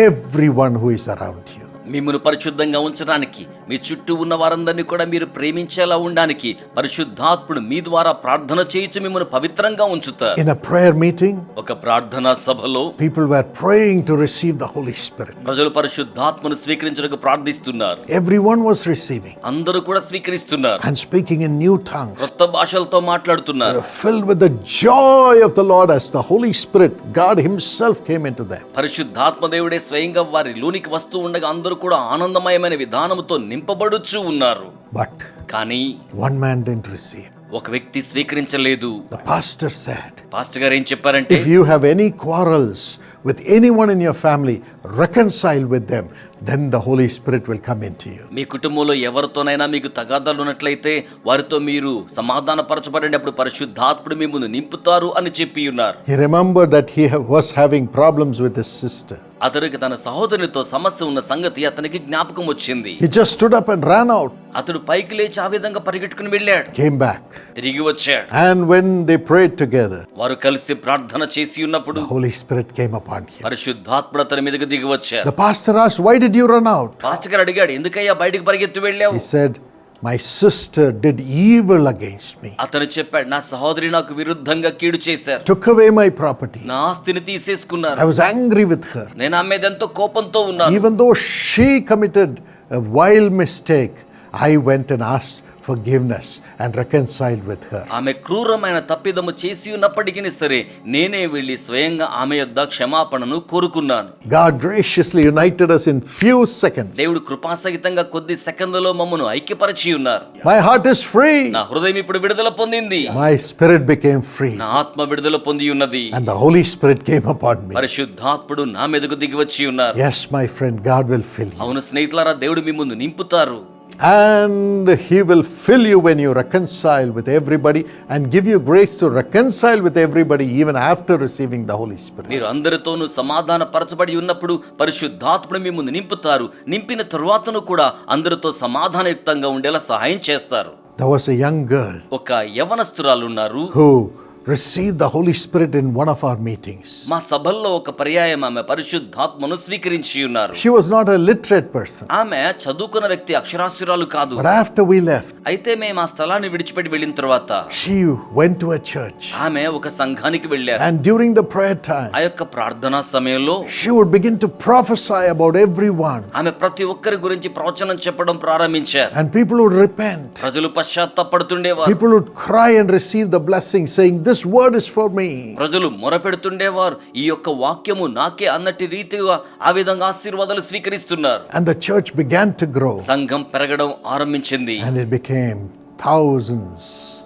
[SPEAKER 1] everyone who is around you.
[SPEAKER 2] మిమ్మల్ని పరిశుద్ధంగా ఉంచడానికి, మీ చుట్టూ ఉన్న వారందరినీ కూడా మీరు ప్రేమించేలా ఉండడానికి పరిశుద్ధాత్ముడు మీ ద్వారా ప్రార్థన చేయించి మిమ్మల్ని పవిత్రంగా ఉంచుతారు.
[SPEAKER 1] In a prayer meeting,
[SPEAKER 2] ఒక ప్రార్థనా సభలో
[SPEAKER 1] people were praying to receive the Holy Spirit.
[SPEAKER 2] ప్రజలు పరిశుద్ధాత్మను స్వీకరించడానికి ప్రార్థిస్తున్నారు.
[SPEAKER 1] Everyone was receiving
[SPEAKER 2] అందరూ కూడా స్వీకరిస్తున్నారు.
[SPEAKER 1] and speaking in new tongues.
[SPEAKER 2] కొత్త భాషలతో మాట్లాడుతున్నారు.
[SPEAKER 1] They were filled with the joy of the Lord as the Holy Spirit, God Himself came into them.
[SPEAKER 2] పరిశుద్ధాత్మ దేవుడే స్వయంగా వారి లోనికి వస్తూ ఉండగా అందరూ కూడా ఆనందమయమైన విధానముతో నింపబడుచు ఉన్నారు.
[SPEAKER 1] But
[SPEAKER 2] కానీ
[SPEAKER 1] one man didn't receive.
[SPEAKER 2] ఒక వ్యక్తి స్వీకరించలేదు.
[SPEAKER 1] The pastor said,
[SPEAKER 2] పాస్టర్ గారు ఏం చెప్పారంటే,
[SPEAKER 1] if you have any quarrels with anyone in your family, reconcile with them, then the Holy Spirit will come into you.
[SPEAKER 2] మీ కుటుంబంలో ఎవరితోనైనా మీకు తగాదాలు ఉన్నట్లయితే వారితో మీరు సమాధానపరచబడినప్పుడు పరిశుద్ధాత్ముడు మిమ్మల్ని నింపుతారు అని చెప్పి ఉన్నారు.
[SPEAKER 1] He remembered that he was having problems with his sister.
[SPEAKER 2] అతనికి తన సహోదరునితో సమస్య ఉన్న సంగతి అతనికి జ్ఞాపకం వచ్చింది.
[SPEAKER 1] He just stood up and ran out.
[SPEAKER 2] అతడు పైకి లేచి ఆ విధంగా పరిగెట్టుకుని వెళ్ళాడు.
[SPEAKER 1] Came back.
[SPEAKER 2] తిరిగి వచ్చాడు.
[SPEAKER 1] And when they prayed together,
[SPEAKER 2] వారు కలిసి ప్రార్థన చేసి ఉన్నప్పుడు
[SPEAKER 1] the Holy Spirit came upon him.
[SPEAKER 2] పరిశుద్ధాత్ముడు అతని మీదకి దిగి వచ్చాడు.
[SPEAKER 1] The pastor asked, why did you run out?
[SPEAKER 2] Pastor గారు అడిగాడు, ఎందుకయ్యా బయటికి పరిగెత్తి వెళ్ళావు?
[SPEAKER 1] He said, my sister did evil against me.
[SPEAKER 2] అతను చెప్పాడు, నా సహోదరి నాకు విరుద్ధంగా కీడు చేశారు,
[SPEAKER 1] Took away my property.
[SPEAKER 2] నా ఆస్తిని తీసేసుకున్నారు.
[SPEAKER 1] I was angry with her.
[SPEAKER 2] నేను ఆమె మీద ఎంతో కోపంతో ఉన్నాను.
[SPEAKER 1] Even though she committed a vile mistake, I went and asked forgiveness and reconciled with her.
[SPEAKER 2] ఆమె క్రూరమైన తప్పిదము చేసి ఉన్నప్పటికీ సరే నేనే వెళ్ళి స్వయంగా ఆమె యొద్ద క్షమాపణను కోరుకున్నాను.
[SPEAKER 1] God graciously united us in few seconds.
[SPEAKER 2] దేవుడు కృపాసహితంగా కొద్ది సెకండ్లలో మమ్మను ఐక్యపరిచి ఉన్నారు.
[SPEAKER 1] My heart is free.
[SPEAKER 2] నా హృదయం ఇప్పుడు విడుదల పొందింది.
[SPEAKER 1] My spirit became free.
[SPEAKER 2] నా ఆత్మ విడుదల పొంది ఉన్నది.
[SPEAKER 1] And the Holy Spirit came upon me.
[SPEAKER 2] పరిశుద్ధాత్ముడు నా మీదకు దిగి వచ్చి ఉన్నారు.
[SPEAKER 1] Yes, my friend, God will fill you.
[SPEAKER 2] అవును స్నేహితులారా, దేవుడు మిమ్మును నింపుతారు.
[SPEAKER 1] And He will fill you when you reconcile with everybody and give you grace to reconcile with everybody even after receiving the Holy Spirit.
[SPEAKER 2] మీరు అందరితోనూ సమాధాన పరచబడి ఉన్నప్పుడు పరిశుద్ధాత్ముడు మిమ్మును నింపుతారు. నింపిన తరువాతను కూడా అందరితో సమాధానయుక్తంగా ఉండేలా సహాయం చేస్తారు.
[SPEAKER 1] There was a young girl
[SPEAKER 2] ఒక యవనస్తురాలు ఉన్నారు.
[SPEAKER 1] who received the Holy Spirit in one of our meetings.
[SPEAKER 2] మా సభల్లో ఒక పర్యాయం ఆమె పరిశుద్ధాత్మను స్వీకరించి ఉన్నారు.
[SPEAKER 1] She was not a literate person.
[SPEAKER 2] ఆమె చదువుకున్న వ్యక్తి, అక్షరాస్యురాలు కాదు.
[SPEAKER 1] But after we left,
[SPEAKER 2] అయితే మేము ఆ స్థలాన్ని విడిచిపెట్టి వెళ్ళిన తర్వాత
[SPEAKER 1] she went to a church.
[SPEAKER 2] ఆమె ఒక సంఘానికి వెళ్ళారు.
[SPEAKER 1] And during the prayer time,
[SPEAKER 2] ఆ యొక్క ప్రార్థనా సమయంలో
[SPEAKER 1] she would begin to prophesy about everyone.
[SPEAKER 2] ఆమె ప్రతి ఒక్కరి గురించి ప్రవచనం చెప్పడం ప్రారంభించారు.
[SPEAKER 1] And people would repent.
[SPEAKER 2] ప్రజలు పశ్చాత్తాపడుతుండేవారు.
[SPEAKER 1] People would cry and receive the blessing, saying, "This word is for me."
[SPEAKER 2] ప్రజలు మొరపెడుతుండేవారు, ఈ యొక్క వాక్యము నాకే అన్నటి రీతిగా ఆ విధంగా ఆశీర్వాదాలు స్వీకరిస్తున్నారు.
[SPEAKER 1] And the church began to grow.
[SPEAKER 2] సంఘం పెరగడం ఆరంభించింది.
[SPEAKER 1] And it became thousands.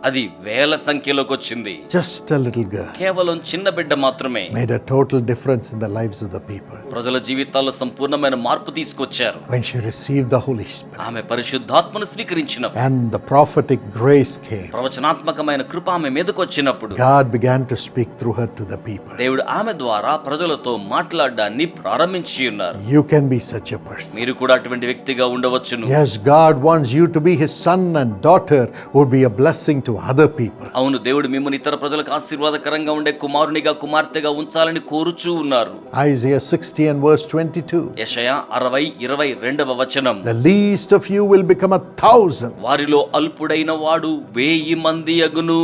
[SPEAKER 2] అది వేల సంఖ్యలోకి వచ్చింది.
[SPEAKER 1] Just a little girl
[SPEAKER 2] కేవలం చిన్న బిడ్డ మాత్రమే
[SPEAKER 1] made a total difference in the lives of the people
[SPEAKER 2] ప్రజల జీవితాల్లో సంపూర్ణమైన మార్పు తీసుకొచ్చారు.
[SPEAKER 1] when she received the Holy Spirit.
[SPEAKER 2] ఆమె పరిశుద్ధాత్మను స్వీకరించినప్పుడు,
[SPEAKER 1] And the prophetic grace came.
[SPEAKER 2] ప్రవచనాత్మకమైన కృప ఆమె మీదకు వచ్చినప్పుడు
[SPEAKER 1] God began to speak through her to the people.
[SPEAKER 2] దేవుడు ఆమె ద్వారా ప్రజలతో మాట్లాడడాన్ని ప్రారంభించి ఉన్నారు.
[SPEAKER 1] You can be such a person.
[SPEAKER 2] మీరు కూడా అటువంటి వ్యక్తిగా ఉండవచ్చును.
[SPEAKER 1] Yes, God wants you to be His son and daughter who would be a blessing to other people.
[SPEAKER 2] అవును, దేవుడు మిమ్మల్ని ఇతర ప్రజలకు ఆశీర్వాదకరంగా ఉండే కుమారునిగా కుమార్తెగా ఉంచాలని కోరుచూ ఉన్నారు.
[SPEAKER 1] Isaiah 60 and verse 22.
[SPEAKER 2] యెషయా 60:22 వచనం.
[SPEAKER 1] The least of you will become 1,000.
[SPEAKER 2] వారిలో అల్పుడైన వాడు 1000 మంది అగును.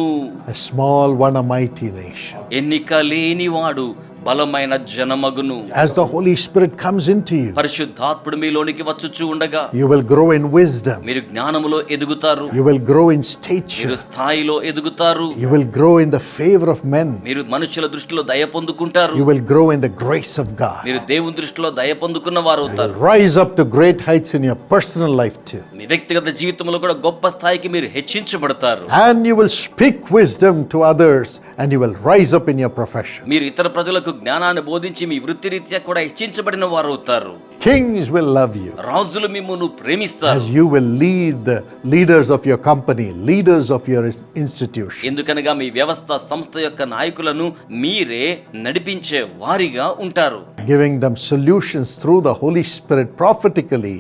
[SPEAKER 1] A small one, a mighty nation.
[SPEAKER 2] ఎన్నిక లేని వాడు బలమైన జనమగును.
[SPEAKER 1] As the Holy Spirit comes into you,
[SPEAKER 2] పరిశుద్ధాత్ముడు మీలోనికి వచ్చుచూ ఉండగా
[SPEAKER 1] you will grow in wisdom.
[SPEAKER 2] మీరు జ్ఞానములో ఎదుగుతారు.
[SPEAKER 1] You will grow in
[SPEAKER 2] మీరు
[SPEAKER 1] stature.
[SPEAKER 2] స్థాయిలో ఎదుగుతారు.
[SPEAKER 1] You will grow in the favor of men.
[SPEAKER 2] మీరు మనుషుల దృష్టిలో దయ పొందుకుంటారు.
[SPEAKER 1] You will grow in the grace of God.
[SPEAKER 2] మీరు దేవుని దృష్టిలో దయ పొందుకున్న వారు
[SPEAKER 1] You
[SPEAKER 2] అవుతారు.
[SPEAKER 1] will rise up to great heights in your personal life too.
[SPEAKER 2] మీ వ్యక్తిగత జీవితంలో కూడా గొప్ప స్థాయికి మీరు హెచ్చించబడతారు.
[SPEAKER 1] And you will speak wisdom to others, and you will rise up in your profession.
[SPEAKER 2] మీరు ఇతర ప్రజలకు జ్ఞానాన్ని బోధించి మీ వృత్తి రీత్యా కూడా హెచ్చించబడిన వారు అవుతారు.
[SPEAKER 1] Kings will love you
[SPEAKER 2] రాజులు మిమ్మును ప్రేమిస్తారు.
[SPEAKER 1] as you will lead the leaders of your company, leaders of your institution.
[SPEAKER 2] ఎందుకనగా మీ వ్యవస్థ సంస్థ యొక్క నాయకులను మీరే నడిపించే వారిగా ఉంటారు.
[SPEAKER 1] Giving them solutions through the Holy Spirit prophetically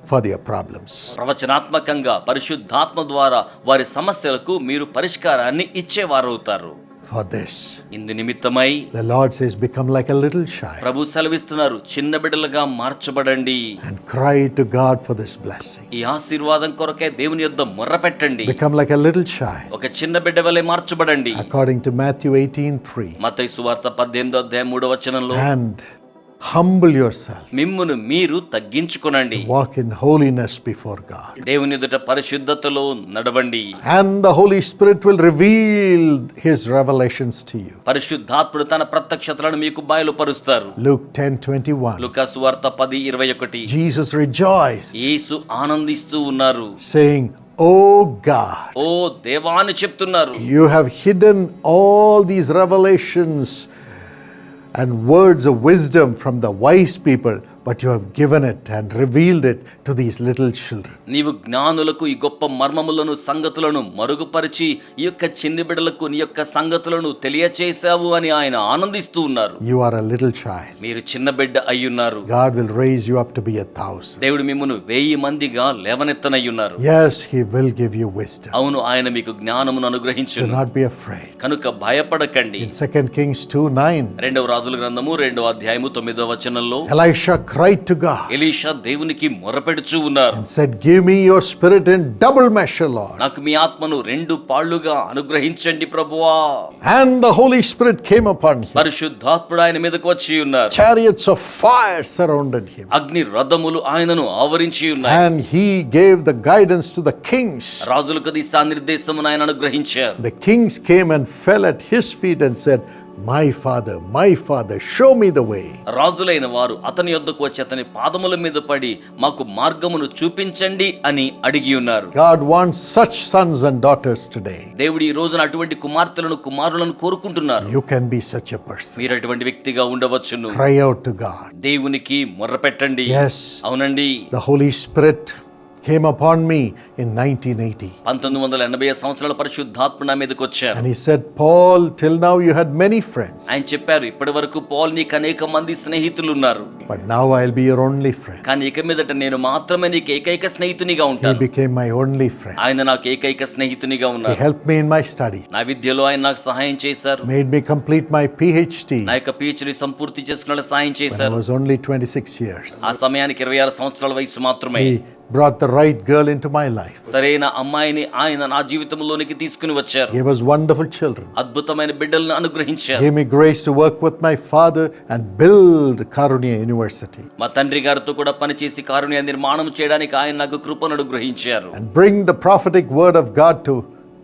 [SPEAKER 1] for their problems.
[SPEAKER 2] ప్రవచనాత్మకంగా పరిశుద్ధాత్మ ద్వారా వారి సమస్యలకు మీరు పరిష్కారాన్ని ఇచ్చేవారు అవుతారు.
[SPEAKER 1] For this,
[SPEAKER 2] ఇందు నిమిత్తమై
[SPEAKER 1] the Lord says, become like a little child
[SPEAKER 2] ప్రభు సెలవిస్తున్నారు, చిన్న బిడ్డలుగా మార్చబడండి.
[SPEAKER 1] and cry to God for this blessing.
[SPEAKER 2] ఈ ఆశీర్వాదం కొరకే దేవుని యొద్ద మొర్రపెట్టండి.
[SPEAKER 1] Become like a little child.
[SPEAKER 2] ఒక చిన్న బిడ్డ వలె మార్చబడండి.
[SPEAKER 1] According to Matthew 18:3.
[SPEAKER 2] మత్తయి సువార్త 18:3
[SPEAKER 1] And humble yourself.
[SPEAKER 2] మిమ్మును మీరు తగ్గించుకొనండి.
[SPEAKER 1] Walk in holiness before God.
[SPEAKER 2] దేవుని ఎదుట పరిశుద్ధతలో నడవండి.
[SPEAKER 1] And the Holy Spirit will reveal His revelations to you.
[SPEAKER 2] పరిశుద్ధాత్ముడు తన ప్రత్యక్షతలను మీకు బయలుపరుస్తారు.
[SPEAKER 1] Luke 10:21.
[SPEAKER 2] లూకా సువార్త 10:21.
[SPEAKER 1] Jesus rejoiced,
[SPEAKER 2] యేసు ఆనందిస్తూ ఉన్నారు,
[SPEAKER 1] saying, "Oh God,
[SPEAKER 2] ఓ దేవా అని చెప్తున్నారు.
[SPEAKER 1] you have hidden all these revelations and words of wisdom from the wise people, but you have given it and revealed it to these little children."
[SPEAKER 2] నీవు జ్ఞానులకు ఈ గొప్ప మర్మములను సంగతులను మరుగుపరిచి ఈ యొక్క చిన్ని బిడ్డలకు నీ యొక్క సంగతులను తెలియచేశావు అని ఆయన ఆనందిస్తూ ఉన్నారు.
[SPEAKER 1] You are a little child.
[SPEAKER 2] మీరు చిన్న బిడ్డ అయ్యున్నారు.
[SPEAKER 1] God will raise you up to be 1,000.
[SPEAKER 2] దేవుడు మిమ్మును 1000 మందిగా లేవనెత్తనయ్యున్నారు.
[SPEAKER 1] Yes, He will give you wisdom.
[SPEAKER 2] అవును, ఆయన మీకు జ్ఞానమును
[SPEAKER 1] Do
[SPEAKER 2] అనుగ్రహించును.
[SPEAKER 1] not be afraid.
[SPEAKER 2] కనుక భయపడకండి.
[SPEAKER 1] In 2 Kings 2:9,
[SPEAKER 2] 2వ రాజుల గ్రంథము 2వ అధ్యాయము 9వ వచనంలో
[SPEAKER 1] Elisha cried to God
[SPEAKER 2] Elisha దేవునికి మొరపెడుచూ ఉన్నారు.
[SPEAKER 1] and said, "Give me your spirit in double measure, Lord."
[SPEAKER 2] నాకు మీ ఆత్మను 2 పాళ్ళుగా అనుగ్రహించండి ప్రభువా.
[SPEAKER 1] And the Holy Spirit came upon him.
[SPEAKER 2] పరిశుద్ధాత్ముడు ఆయన మీదకు వచ్చి ఉన్నారు.
[SPEAKER 1] Chariots of fire surrounded him.
[SPEAKER 2] అగ్ని రథములు ఆయనను ఆవరించి ఉన్నాయి.
[SPEAKER 1] And he gave the guidance to the kings.
[SPEAKER 2] రాజులకు దిశానిర్దేశమును ఆయన అనుగ్రహించారు.
[SPEAKER 1] The kings came and fell at his feet and said, my father, show me the way."
[SPEAKER 2] రాజులైన వారు అతని యొద్దకు వచ్చి అతని పాదముల మీద పడి మాకు మార్గమును చూపించండి అని అడిగి ఉన్నారు.
[SPEAKER 1] God wants such sons and daughters today.
[SPEAKER 2] దేవుడు ఈ రోజున అటువంటి కుమార్తెలను కుమారులను కోరుకుంటున్నారు.
[SPEAKER 1] You can be such a person.
[SPEAKER 2] మీరు అటువంటి వ్యక్తిగా ఉండవచ్చును.
[SPEAKER 1] Cry out to God.
[SPEAKER 2] దేవునికి మొర్రపెట్టండి.
[SPEAKER 1] Yes.
[SPEAKER 2] అవునండి,
[SPEAKER 1] The Holy Spirit came upon me in 1980.
[SPEAKER 2] 1980 సంవత్సరాల పరిశుద్ధాత్మ నా మీదకి వచ్చారు.
[SPEAKER 1] And he said, Paul, till now you had many friends,
[SPEAKER 2] ఆయన చెప్పారు, ఇప్పటి వరకు పాల్ నీకు అనేక మంది స్నేహితులు ఉన్నారు,
[SPEAKER 1] but now I'll be your only friend.
[SPEAKER 2] కానీ ఇక మీదట నేను మాత్రమే నీకు ఏకైక స్నేహితునిగా
[SPEAKER 1] He
[SPEAKER 2] ఉంటాను.
[SPEAKER 1] became my only friend.
[SPEAKER 2] ఆయన నాకు ఏకైక స్నేహితునిగా
[SPEAKER 1] He
[SPEAKER 2] ఉన్నారు.
[SPEAKER 1] helped me in my study,
[SPEAKER 2] నా విద్యలో ఆయన నాకు సహాయం చేశారు.
[SPEAKER 1] made me complete my PhD
[SPEAKER 2] నా యొక్క PhD సంపూర్తి చేసుకునే సహాయం
[SPEAKER 1] when I
[SPEAKER 2] చేశారు.
[SPEAKER 1] was only 26 years.
[SPEAKER 2] ఆ సమయానికి 26 సంవత్సరాల వయసు మాత్రమే.
[SPEAKER 1] He brought the right girl into my life.
[SPEAKER 2] సరైన అమ్మాయిని ఆయన నా జీవితంలోనికి తీసుకుని వచ్చారు.
[SPEAKER 1] Gave us wonderful children.
[SPEAKER 2] అద్భుతమైన బిడ్డలను అనుగ్రహించారు.
[SPEAKER 1] Gave me grace to work with my father and build Karunya University.
[SPEAKER 2] మా తండ్రి గారితో కూడా పనిచేసి కారుణ్య నిర్మాణం చేయడానికి ఆయన నాకు కృపను అనుగ్రహించారు.
[SPEAKER 1] And bring the prophetic word of God to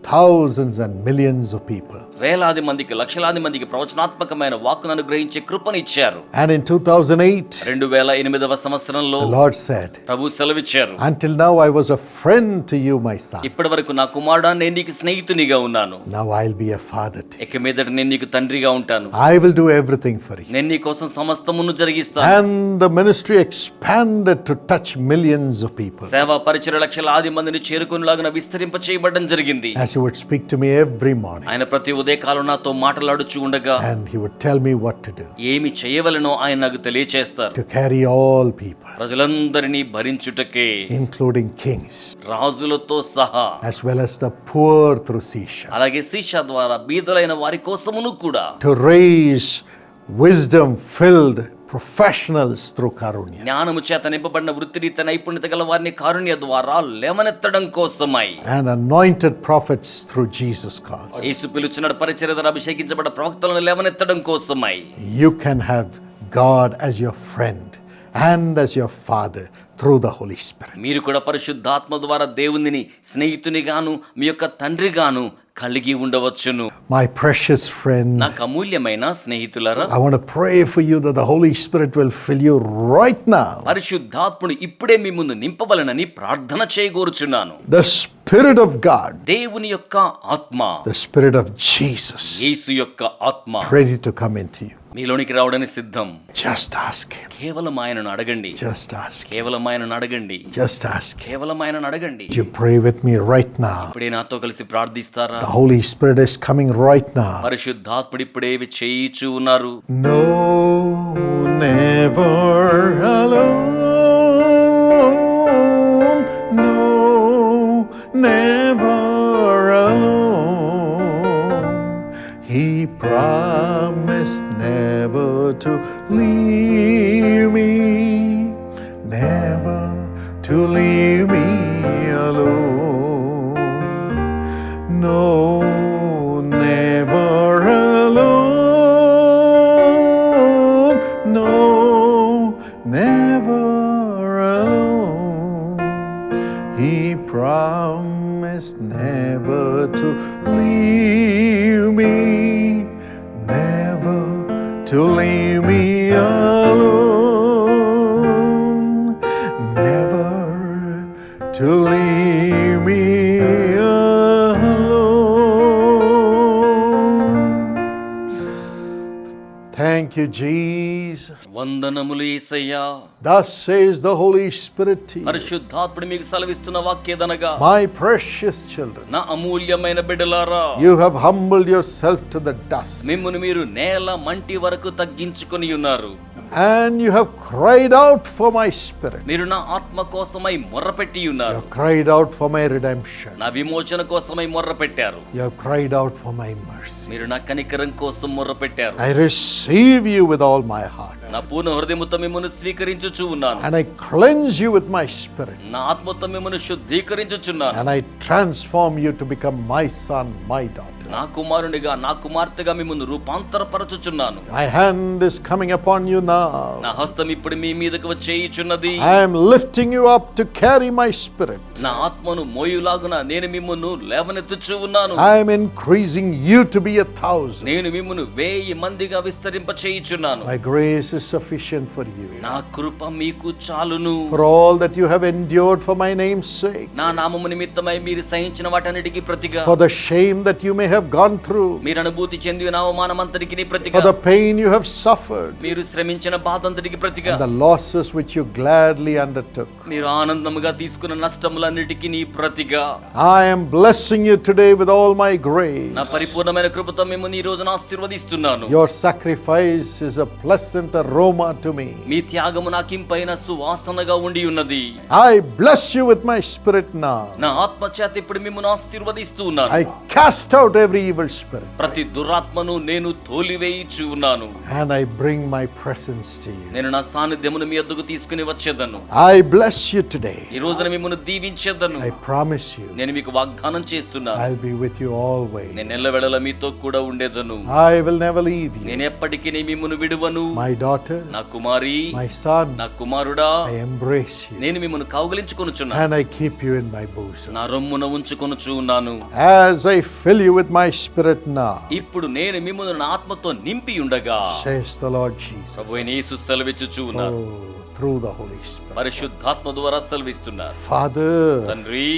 [SPEAKER 1] thousands and millions of people.
[SPEAKER 2] వేలాది మందికి, లక్షలాది మందికి ప్రవచనాత్మకమైన వాక్కును అనుగ్రహించే కృపనిచ్చారు.
[SPEAKER 1] And in 2008,
[SPEAKER 2] 2008వ సంవత్సరంలో
[SPEAKER 1] the Lord said,
[SPEAKER 2] ప్రభు సెలవిచ్చారు,
[SPEAKER 1] until now I was a friend to you, my son.
[SPEAKER 2] ఇప్పటి వరకు నా కుమారుడా నేను నీకు స్నేహితునిగా ఉన్నాను,
[SPEAKER 1] Now I'll be a father to you.
[SPEAKER 2] ఇక మీదట నేను నీకు తండ్రిగా ఉంటాను,
[SPEAKER 1] I will do everything for you.
[SPEAKER 2] నేను నీ కోసం సమస్తమును జరిగిస్తాను.
[SPEAKER 1] And the ministry expanded to touch millions of people.
[SPEAKER 2] సేవా పరిచయ లక్షలాది మందిని చేరుకునేలాగా విస్తరింప చేయబడడం జరిగింది.
[SPEAKER 1] As he would speak to me every morning,
[SPEAKER 2] ఆయన ప్రతి ఉదయకాలం నాతో మాట్లాడుచూ ఉండగా
[SPEAKER 1] and he would tell me what to do,
[SPEAKER 2] ఏమి చేయవలనో ఆయన నాకు తెలియచేస్తారు.
[SPEAKER 1] to carry all people,
[SPEAKER 2] ప్రజలందరినీ భరించుటకే,
[SPEAKER 1] including kings,
[SPEAKER 2] రాజులతో సహా,
[SPEAKER 1] as well as the poor through Sisha,
[SPEAKER 2] అలాగే శిక్ష ద్వారా బీదలైన వారి కోసమును కూడా,
[SPEAKER 1] to raise wisdom-filled professionals through Karunya.
[SPEAKER 2] జ్ఞానము చేత నింపబడిన వృత్తిరీత నైపుణ్యత గల వారిని కారుణ్య ద్వారా లేవనెత్తడం కోసమై,
[SPEAKER 1] And anointed prophets through Jesus calls.
[SPEAKER 2] యేసు పిలుచున్న పరిచర్యను అభిషేకించబడ్డ ప్రవక్తలను లేవనెత్తడం కోసమై,
[SPEAKER 1] You can have God as your friend and as your father through the Holy Spirit.
[SPEAKER 2] మీరు కూడా పరిశుద్ధాత్మ ద్వారా దేవునిని స్నేహితునిగాను మీ యొక్క తండ్రిగాను కలిగి ఉండవచ్చును.
[SPEAKER 1] My precious friend,
[SPEAKER 2] నాకు అమూల్యమైన స్నేహితులారా,
[SPEAKER 1] I want to pray for you that the Holy Spirit will fill you right now.
[SPEAKER 2] పరిశుద్ధాత్ముడు ఇప్పుడే మీ ముందు నింపవలనని ప్రార్థన చేయగోరుచున్నాను.
[SPEAKER 1] The Spirit of God,
[SPEAKER 2] దేవుని యొక్క ఆత్మ,
[SPEAKER 1] the Spirit of Jesus,
[SPEAKER 2] యేసు యొక్క ఆత్మ
[SPEAKER 1] ready to come into you.
[SPEAKER 2] మీలోనికి రావడానికి సిద్ధం.
[SPEAKER 1] Just ask Him.
[SPEAKER 2] కేవలం ఆయనను అడగండి,
[SPEAKER 1] Just ask Him.
[SPEAKER 2] కేవలం ఆయనను అడగండి,
[SPEAKER 1] Just ask Him.
[SPEAKER 2] కేవలం ఆయనను అడగండి.
[SPEAKER 1] Do you pray with me right now?
[SPEAKER 2] ఇప్పుడే నాతో కలిసి ప్రార్థిస్తారా?
[SPEAKER 1] The Holy Spirit is coming right now.
[SPEAKER 2] పరిశుద్ధాత్ముడు ఇప్పుడే ఇవి చేయిచూ ఉన్నారు.
[SPEAKER 1] No, never alone. No, never alone. He promised never to leave me, never to leave me alone. No, never alone. No, never alone. He promised never to leave me, never to leave me alone, never to leave me alone. Thank you, Jesus.
[SPEAKER 2] వందనములు యేసయ్యా.
[SPEAKER 1] Thus says the Holy Spirit to you,
[SPEAKER 2] పరిశుద్ధాత్ముడు మీకు సెలవిస్తున్న వాక్యదనగా,
[SPEAKER 1] my precious children,
[SPEAKER 2] నా అమూల్యమైన బిడ్డలారా,
[SPEAKER 1] you have humbled yourself to the dust,
[SPEAKER 2] మిమ్మును మీరు నేల మంటి వరకు తగ్గించుకొని ఉన్నారు.
[SPEAKER 1] and you have cried out for my spirit.
[SPEAKER 2] మీరు నా ఆత్మ కోసమై మొర్రపెట్టి
[SPEAKER 1] You
[SPEAKER 2] ఉన్నారు.
[SPEAKER 1] have cried out for my redemption.
[SPEAKER 2] నా విమోచన కోసమై మొర్రపెట్టారు.
[SPEAKER 1] You have cried out for my mercy.
[SPEAKER 2] మీరు నా కనికరం కోసం మొర్రపెట్టారు.
[SPEAKER 1] I receive you with all my heart,
[SPEAKER 2] నా పూర్ణ హృదయముతో మిమ్మల్ని స్వీకరించుచు ఉన్నాను.
[SPEAKER 1] and I cleanse you with my spirit,
[SPEAKER 2] నా ఆత్మతో మిమ్మల్ని శుద్ధీకరించుచున్నాను.
[SPEAKER 1] and I transform you to become my son, my daughter.
[SPEAKER 2] నా కుమారునిగా, నా కుమార్తెగా మిమ్మల్ని రూపాంతరపరచుచున్నాను.
[SPEAKER 1] My hand is coming upon you now.
[SPEAKER 2] నా హస్తం ఇప్పుడు మీ మీదకు వచ్చేయుచున్నది.
[SPEAKER 1] I am lifting you up to carry my spirit.
[SPEAKER 2] నా ఆత్మను మోయులాగున నేను మిమ్మును లేవనెత్తుచూ ఉన్నాను.
[SPEAKER 1] I am increasing you to be 1,000.
[SPEAKER 2] నేను మిమ్మును 1000 మందిగా విస్తరింప చేయుచున్నాను.
[SPEAKER 1] My grace is sufficient for you,
[SPEAKER 2] నా కృప మీకు చాలును.
[SPEAKER 1] for all that you have endured for my name's sake,
[SPEAKER 2] నా నామము నిమిత్తమై మీరు సహించిన వాటన్నిటికీ ప్రతిగా,
[SPEAKER 1] for the shame that you may have have gone through,
[SPEAKER 2] మీరు అనుభూతి చెందిన అవమానమంతటికి
[SPEAKER 1] for
[SPEAKER 2] ప్రతిగా,
[SPEAKER 1] the pain you have suffered,
[SPEAKER 2] మీరు శ్రమించిన బాధంతటికి ప్రతిగా,
[SPEAKER 1] and the losses which you gladly undertook.
[SPEAKER 2] మీరు ఆనందముగా తీసుకున్న నష్టములన్నిటికీ నీ ప్రతిగా.
[SPEAKER 1] I am blessing you today with all my grace.
[SPEAKER 2] నా పరిపూర్ణమైన కృపతో మిమ్మల్ని ఈ రోజున ఆశీర్వదిస్తున్నాను.
[SPEAKER 1] Your sacrifice is a pleasant aroma to me.
[SPEAKER 2] మీ త్యాగము నాకింపైన సువాసనగా ఉండి ఉన్నది.
[SPEAKER 1] I bless you with my spirit now.
[SPEAKER 2] నా ఆత్మ చేత ఇప్పుడు మిమ్మల్ని ఆశీర్వదిస్తూ ఉన్నాను.
[SPEAKER 1] I cast out every evil spirit,
[SPEAKER 2] ప్రతి దురాత్మను నేను తోలివేయిచు ఉన్నాను.
[SPEAKER 1] and I bring my presence to you.
[SPEAKER 2] నేను నా సాన్నిధ్యమును మీ యొద్దకు తీసుకుని వచ్చేదను.
[SPEAKER 1] I bless you today.
[SPEAKER 2] ఈ రోజున మిమ్మల్ని దీవించేదను.
[SPEAKER 1] I promise you,
[SPEAKER 2] నేను మీకు వాగ్దానం చేస్తున్నాను.
[SPEAKER 1] I'll be with you always.
[SPEAKER 2] నేను ఎల్లవేళలా మీతో కూడా ఉండేదను.
[SPEAKER 1] I will never leave you.
[SPEAKER 2] నేను ఎప్పటికీ మిమ్మల్ని విడువను.
[SPEAKER 1] My daughter,
[SPEAKER 2] నా కుమారి,
[SPEAKER 1] my son,
[SPEAKER 2] నా కుమారుడా,
[SPEAKER 1] I embrace you,
[SPEAKER 2] నేను మిమ్మల్ని కౌగిలించుకొనుచున్నాను.
[SPEAKER 1] and I keep you in my bosom.
[SPEAKER 2] నా రొమ్మున ఉంచుకొనుచు ఉన్నాను.
[SPEAKER 1] As I fill you with my spirit now,
[SPEAKER 2] ఇప్పుడు నేను మిమ్మల్ని నా ఆత్మతో నింపి ఉండగా,
[SPEAKER 1] says the Lord Jesus.
[SPEAKER 2] ప్రభువైన యేసు సెలవిచ్చుచు ఉన్నాను.
[SPEAKER 1] Oh, through the Holy Spirit.
[SPEAKER 2] పరిశుద్ధాత్మ ద్వారా సెలవిస్తున్నారు.
[SPEAKER 1] Father,
[SPEAKER 2] తండ్రి,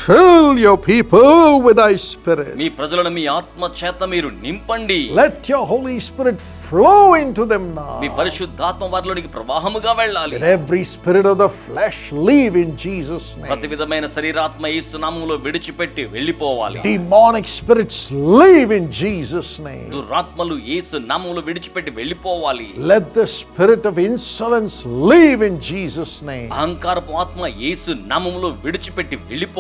[SPEAKER 1] fill your people with thy spirit.
[SPEAKER 2] మీ ప్రజలను మీ ఆత్మ చేత మీరు నింపండి.
[SPEAKER 1] Let your Holy Spirit flow into them now.
[SPEAKER 2] మీ పరిశుద్ధాత్మ వారిలోనికి ప్రవాహముగా వెళ్ళాలి.
[SPEAKER 1] Let every spirit of the flesh leave in Jesus'
[SPEAKER 2] ప్రతి
[SPEAKER 1] name.
[SPEAKER 2] విధమైన శరీరాత్మ యేసు నామములో విడిచిపెట్టి వెళ్ళిపోవాలి.
[SPEAKER 1] Demonic spirits leave in Jesus' name.
[SPEAKER 2] దురాత్మలు యేసు నామములో విడిచిపెట్టి వెళ్ళిపోవాలి.
[SPEAKER 1] Let the spirit of insolence leave in Jesus' name.
[SPEAKER 2] అహంకారపు ఆత్మ యేసు నామములో విడిచిపెట్టి వెళ్ళిపోవాలి.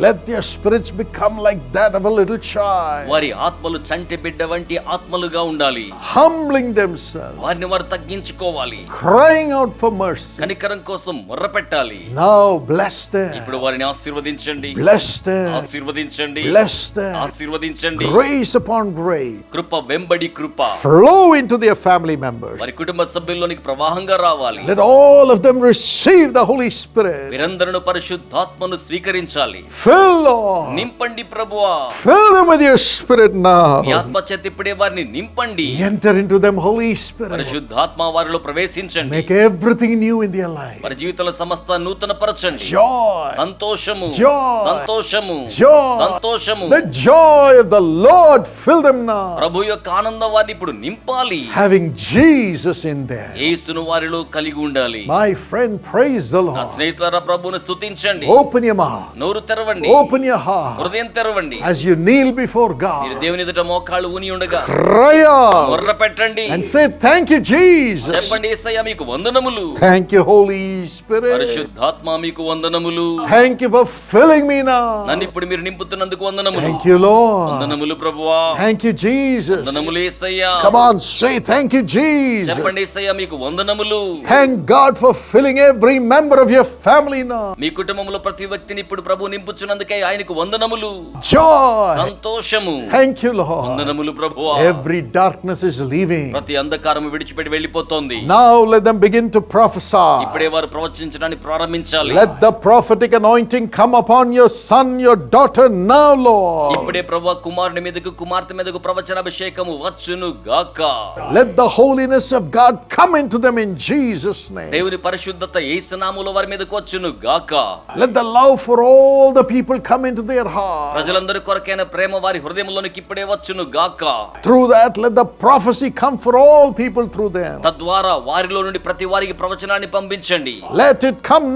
[SPEAKER 1] Let their spirits become like that of a little child,
[SPEAKER 2] వారి ఆత్మలు చంటి బిడ్డ వంటి ఆత్మలుగా ఉండాలి.
[SPEAKER 1] humbling themselves,
[SPEAKER 2] వారిని వారు తగ్గించుకోవాలి.
[SPEAKER 1] crying out for mercy.
[SPEAKER 2] కనికరం కోసం మొర్రపెట్టాలి.
[SPEAKER 1] Now bless them,
[SPEAKER 2] ఇప్పుడు వారిని ఆశీర్వదించండి.
[SPEAKER 1] bless them,
[SPEAKER 2] ఆశీర్వదించండి.
[SPEAKER 1] bless them.
[SPEAKER 2] ఆశీర్వదించండి.
[SPEAKER 1] Grace upon grace
[SPEAKER 2] కృప వెంబడి కృప
[SPEAKER 1] flow into their family members.
[SPEAKER 2] వారి కుటుంబ సభ్యుల్లోనికి ప్రవాహంగా రావాలి.
[SPEAKER 1] Let all of them receive the Holy Spirit.
[SPEAKER 2] వీరందరూ పరిశుద్ధాత్మను స్వీకరించాలి.
[SPEAKER 1] Fill, Lord.
[SPEAKER 2] నింపండి ప్రభువా.
[SPEAKER 1] Fill them with your Spirit
[SPEAKER 2] me
[SPEAKER 1] now.
[SPEAKER 2] ఆత్మ చేత ఇప్పుడే వారిని నింపండి.
[SPEAKER 1] Enter into them, Holy Spirit.
[SPEAKER 2] పరిశుద్ధాత్మ వారిలో ప్రవేశించండి.
[SPEAKER 1] Make everything new in their life.
[SPEAKER 2] వారి జీవితంలో సమస్త నూతన పరచండి.
[SPEAKER 1] Joy,
[SPEAKER 2] సంతోషము,
[SPEAKER 1] Joy.
[SPEAKER 2] సంతోషము,
[SPEAKER 1] joy,
[SPEAKER 2] సంతోషము.
[SPEAKER 1] the joy of the Lord fill them now.
[SPEAKER 2] ప్రభు యొక్క ఆనందం వారిని ఇప్పుడు నింపాలి.
[SPEAKER 1] Having Jesus in them.
[SPEAKER 2] యేసును వారిలో కలిగి ఉండాలి.
[SPEAKER 1] My friend, praise the
[SPEAKER 2] నా
[SPEAKER 1] Lord.
[SPEAKER 2] స్నేహితులారా ప్రభువును స్తుతించండి.
[SPEAKER 1] Open your mouth.
[SPEAKER 2] నోరు తెరవండి.
[SPEAKER 1] Open your heart.
[SPEAKER 2] హృదయం తెరవండి.
[SPEAKER 1] As you kneel before
[SPEAKER 2] మీరు
[SPEAKER 1] God,
[SPEAKER 2] దేవుని ఎదుట మోకాళ్ళు ఊని ఉండగా
[SPEAKER 1] cry out
[SPEAKER 2] మొర్ర పెట్టండి.
[SPEAKER 1] and say, thank you, Jesus.
[SPEAKER 2] చెప్పండి, యేసయ్య మీకు వందనములు.
[SPEAKER 1] Thank you, Holy Spirit.
[SPEAKER 2] పరిశుద్ధాత్మ మీకు వందనములు.
[SPEAKER 1] Thank you for filling me now.
[SPEAKER 2] నన్ను ఇప్పుడు మీరు నింపుతున్నందుకు వందనములు.
[SPEAKER 1] Thank you, Lord.
[SPEAKER 2] వందనములు ప్రభువా.
[SPEAKER 1] Thank you, Jesus.
[SPEAKER 2] వందనములు యేసయ్య.
[SPEAKER 1] Come on, say thank you, Jesus.
[SPEAKER 2] చెప్పండి, యేసయ్య మీకు వందనములు.
[SPEAKER 1] Thank God for filling every member of your family now.
[SPEAKER 2] మీ కుటుంబంలో ప్రతి వ్యక్తిని ఇప్పుడు ప్రభు నింపుచున్నందుకే ఆయనకు వందనములు.
[SPEAKER 1] Joy.
[SPEAKER 2] సంతోషము.
[SPEAKER 1] Thank you, Lord.
[SPEAKER 2] వందనములు ప్రభువా.
[SPEAKER 1] Every darkness is leaving.
[SPEAKER 2] ప్రతి అంధకారము విడిచిపెట్టి వెళ్ళిపోతోంది.
[SPEAKER 1] Now let them begin to prophesy.
[SPEAKER 2] ఇప్పుడే వారు ప్రవచించడానికి ప్రారంభించాలి.
[SPEAKER 1] Let the prophetic anointing come upon your son, your daughter now, Lord.
[SPEAKER 2] ఇప్పుడే ప్రభువా కుమారుని మీదకు కుమార్తె మీదకు ప్రవచన అభిషేకము వచ్చును గాక.
[SPEAKER 1] Let the holiness of God come into them in Jesus' name.
[SPEAKER 2] దేవుని పరిశుద్ధత యేసు నామములో వారి మీదకు వచ్చును గాక.
[SPEAKER 1] Let the love for all the people come into their heart.
[SPEAKER 2] ప్రజలందరి కొరకైన ప్రేమ వారి హృదయంలోనికి ఇప్పుడే వచ్చును గాక.
[SPEAKER 1] Through that, let the prophecy come for all people through them.
[SPEAKER 2] తద్వారా వారిలో నుండి ప్రతి వారికి ప్రవచనాన్ని పంపించండి.
[SPEAKER 1] Let it come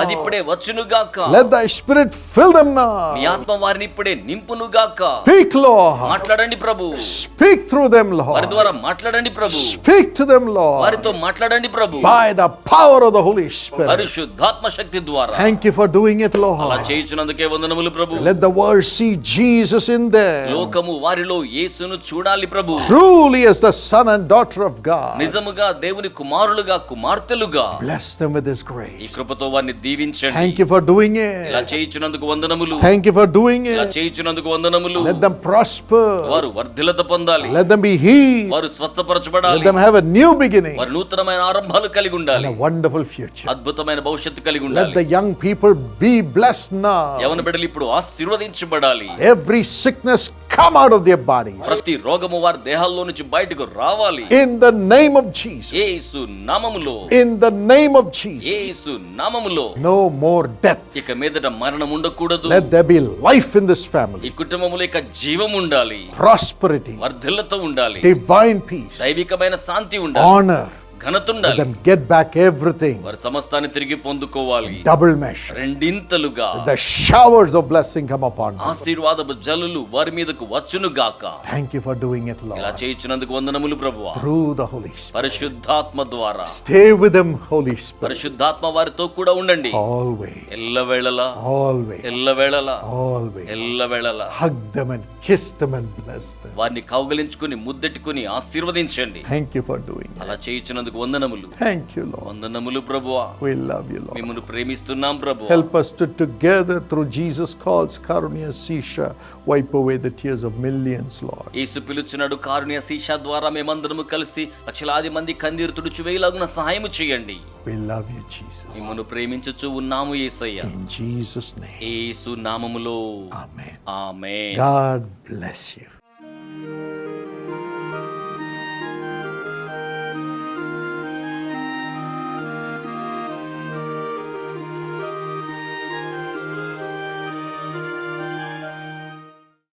[SPEAKER 2] అది
[SPEAKER 1] now.
[SPEAKER 2] ఇప్పుడే వచ్చును గాక.
[SPEAKER 1] Let thy spirit fill them
[SPEAKER 2] మీ
[SPEAKER 1] now.
[SPEAKER 2] ఆత్మ వారిని ఇప్పుడే నింపును గాక.
[SPEAKER 1] Speak, Lord.
[SPEAKER 2] మాట్లాడండి ప్రభు.
[SPEAKER 1] Speak through them,
[SPEAKER 2] వారి
[SPEAKER 1] Lord.
[SPEAKER 2] ద్వారా మాట్లాడండి ప్రభు.
[SPEAKER 1] Speak to them, Lord.
[SPEAKER 2] వారితో మాట్లాడండి ప్రభు.
[SPEAKER 1] By the power of the Holy Spirit.
[SPEAKER 2] పరిశుద్ధాత్మ శక్తి ద్వారా.
[SPEAKER 1] Thank you for doing it,
[SPEAKER 2] అలా
[SPEAKER 1] Lord.
[SPEAKER 2] చేయుచున్నందుకే వందనములు ప్రభు.
[SPEAKER 1] Let the world see Jesus in them.
[SPEAKER 2] లోకము వారిలో యేసును చూడాలి ప్రభు.
[SPEAKER 1] Truly as the son and daughter of God.
[SPEAKER 2] నిజముగా దేవుని కుమారులుగా కుమార్తెలుగా
[SPEAKER 1] Bless them with His
[SPEAKER 2] ఈ
[SPEAKER 1] grace.
[SPEAKER 2] కృపతో వారిని దీవించండి.
[SPEAKER 1] Thank you for doing
[SPEAKER 2] ఇలా
[SPEAKER 1] it.
[SPEAKER 2] చేయుచున్నందుకు వందనములు.
[SPEAKER 1] Thank you for doing
[SPEAKER 2] ఇలా
[SPEAKER 1] it.
[SPEAKER 2] చేయుచున్నందుకు వందనములు.
[SPEAKER 1] Let them prosper.
[SPEAKER 2] వారు వర్ధిల్లత పొందాలి.
[SPEAKER 1] Let them be healed.
[SPEAKER 2] వారు
[SPEAKER 1] Let
[SPEAKER 2] స్వస్థపరచబడాలి.
[SPEAKER 1] them have a new beginning
[SPEAKER 2] వారు నూతనమైన ఆరంభాలు కలిగి
[SPEAKER 1] and
[SPEAKER 2] ఉండాలి.
[SPEAKER 1] a wonderful future.
[SPEAKER 2] అద్భుతమైన భవిష్యత్తు కలిగి
[SPEAKER 1] Let
[SPEAKER 2] ఉండాలి.
[SPEAKER 1] the young people be blessed now.
[SPEAKER 2] యవన బిడ్డలు ఇప్పుడు ఆశీర్వదించబడాలి.
[SPEAKER 1] Every sickness come out of their bodies.
[SPEAKER 2] ప్రతి రోగము వారి దేహాల్లో నుంచి బయటకు రావాలి.
[SPEAKER 1] In the name of Jesus.
[SPEAKER 2] యేసు నామములో.
[SPEAKER 1] In the name of Jesus.
[SPEAKER 2] యేసు నామములో.
[SPEAKER 1] No more death.
[SPEAKER 2] ఇక మీదట మరణం ఉండకూడదు.
[SPEAKER 1] Let there be life in this family.
[SPEAKER 2] ఈ కుటుంబములో ఇక జీవం ఉండాలి.
[SPEAKER 1] Prosperity.
[SPEAKER 2] వర్ధిల్లత ఉండాలి.
[SPEAKER 1] Divine peace.
[SPEAKER 2] దైవికమైన శాంతి ఉండాలి.
[SPEAKER 1] Honor.
[SPEAKER 2] ఘనత
[SPEAKER 1] Let
[SPEAKER 2] ఉండాలి.
[SPEAKER 1] them get back everything.
[SPEAKER 2] వారి సమస్తాన్ని తిరిగి పొందుకోవాలి.
[SPEAKER 1] Double measure.
[SPEAKER 2] రెండింతలుగా.
[SPEAKER 1] The showers of blessing come upon them.
[SPEAKER 2] ఆశీర్వాదపు జల్లులు వారి మీదకు వచ్చును గాక.
[SPEAKER 1] Thank you for doing it,
[SPEAKER 2] ఇలా
[SPEAKER 1] Lord.
[SPEAKER 2] చేయించినందుకు వందనములు ప్రభువా.
[SPEAKER 1] Through the Holy Spirit.
[SPEAKER 2] పరిశుద్ధాత్మ ద్వారా.
[SPEAKER 1] Stay with them, Holy Spirit.
[SPEAKER 2] పరిశుద్ధాత్మ వారితో కూడా ఉండండి.
[SPEAKER 1] Always.
[SPEAKER 2] ఎల్లవేళలా.
[SPEAKER 1] Always.
[SPEAKER 2] ఎల్లవేళలా.
[SPEAKER 1] Always.
[SPEAKER 2] ఎల్లవేళలా.
[SPEAKER 1] Hug them and kiss them and bless them.
[SPEAKER 2] వారిని కౌగలించుకుని ముద్దెట్టుకుని ఆశీర్వదించండి.
[SPEAKER 1] Thank you for doing it.
[SPEAKER 2] అలా చేయించినందుకు వందనములు.
[SPEAKER 1] Thank you, Lord.
[SPEAKER 2] వందనములు ప్రభువా.
[SPEAKER 1] We love you, Lord.
[SPEAKER 2] మిమ్మును ప్రేమిస్తున్నాం ప్రభువా.
[SPEAKER 1] Help us to together through Jesus calls Karunya Sisha wipe away the tears of millions, Lord.
[SPEAKER 2] యేసు పిలుచున్నాడు కారుణ్య శీష ద్వారా మేమందరము కలిసి లక్షలాది మంది కన్నీరు తుడిచివేయలాగున సహాయం చేయండి.
[SPEAKER 1] We love you, Jesus.
[SPEAKER 2] మిమ్మును ప్రేమించుచు ఉన్నాము యేసయ్య.
[SPEAKER 1] In Jesus' name.
[SPEAKER 2] యేసు నామములో.
[SPEAKER 1] Amen.
[SPEAKER 2] Amen.
[SPEAKER 1] God bless you.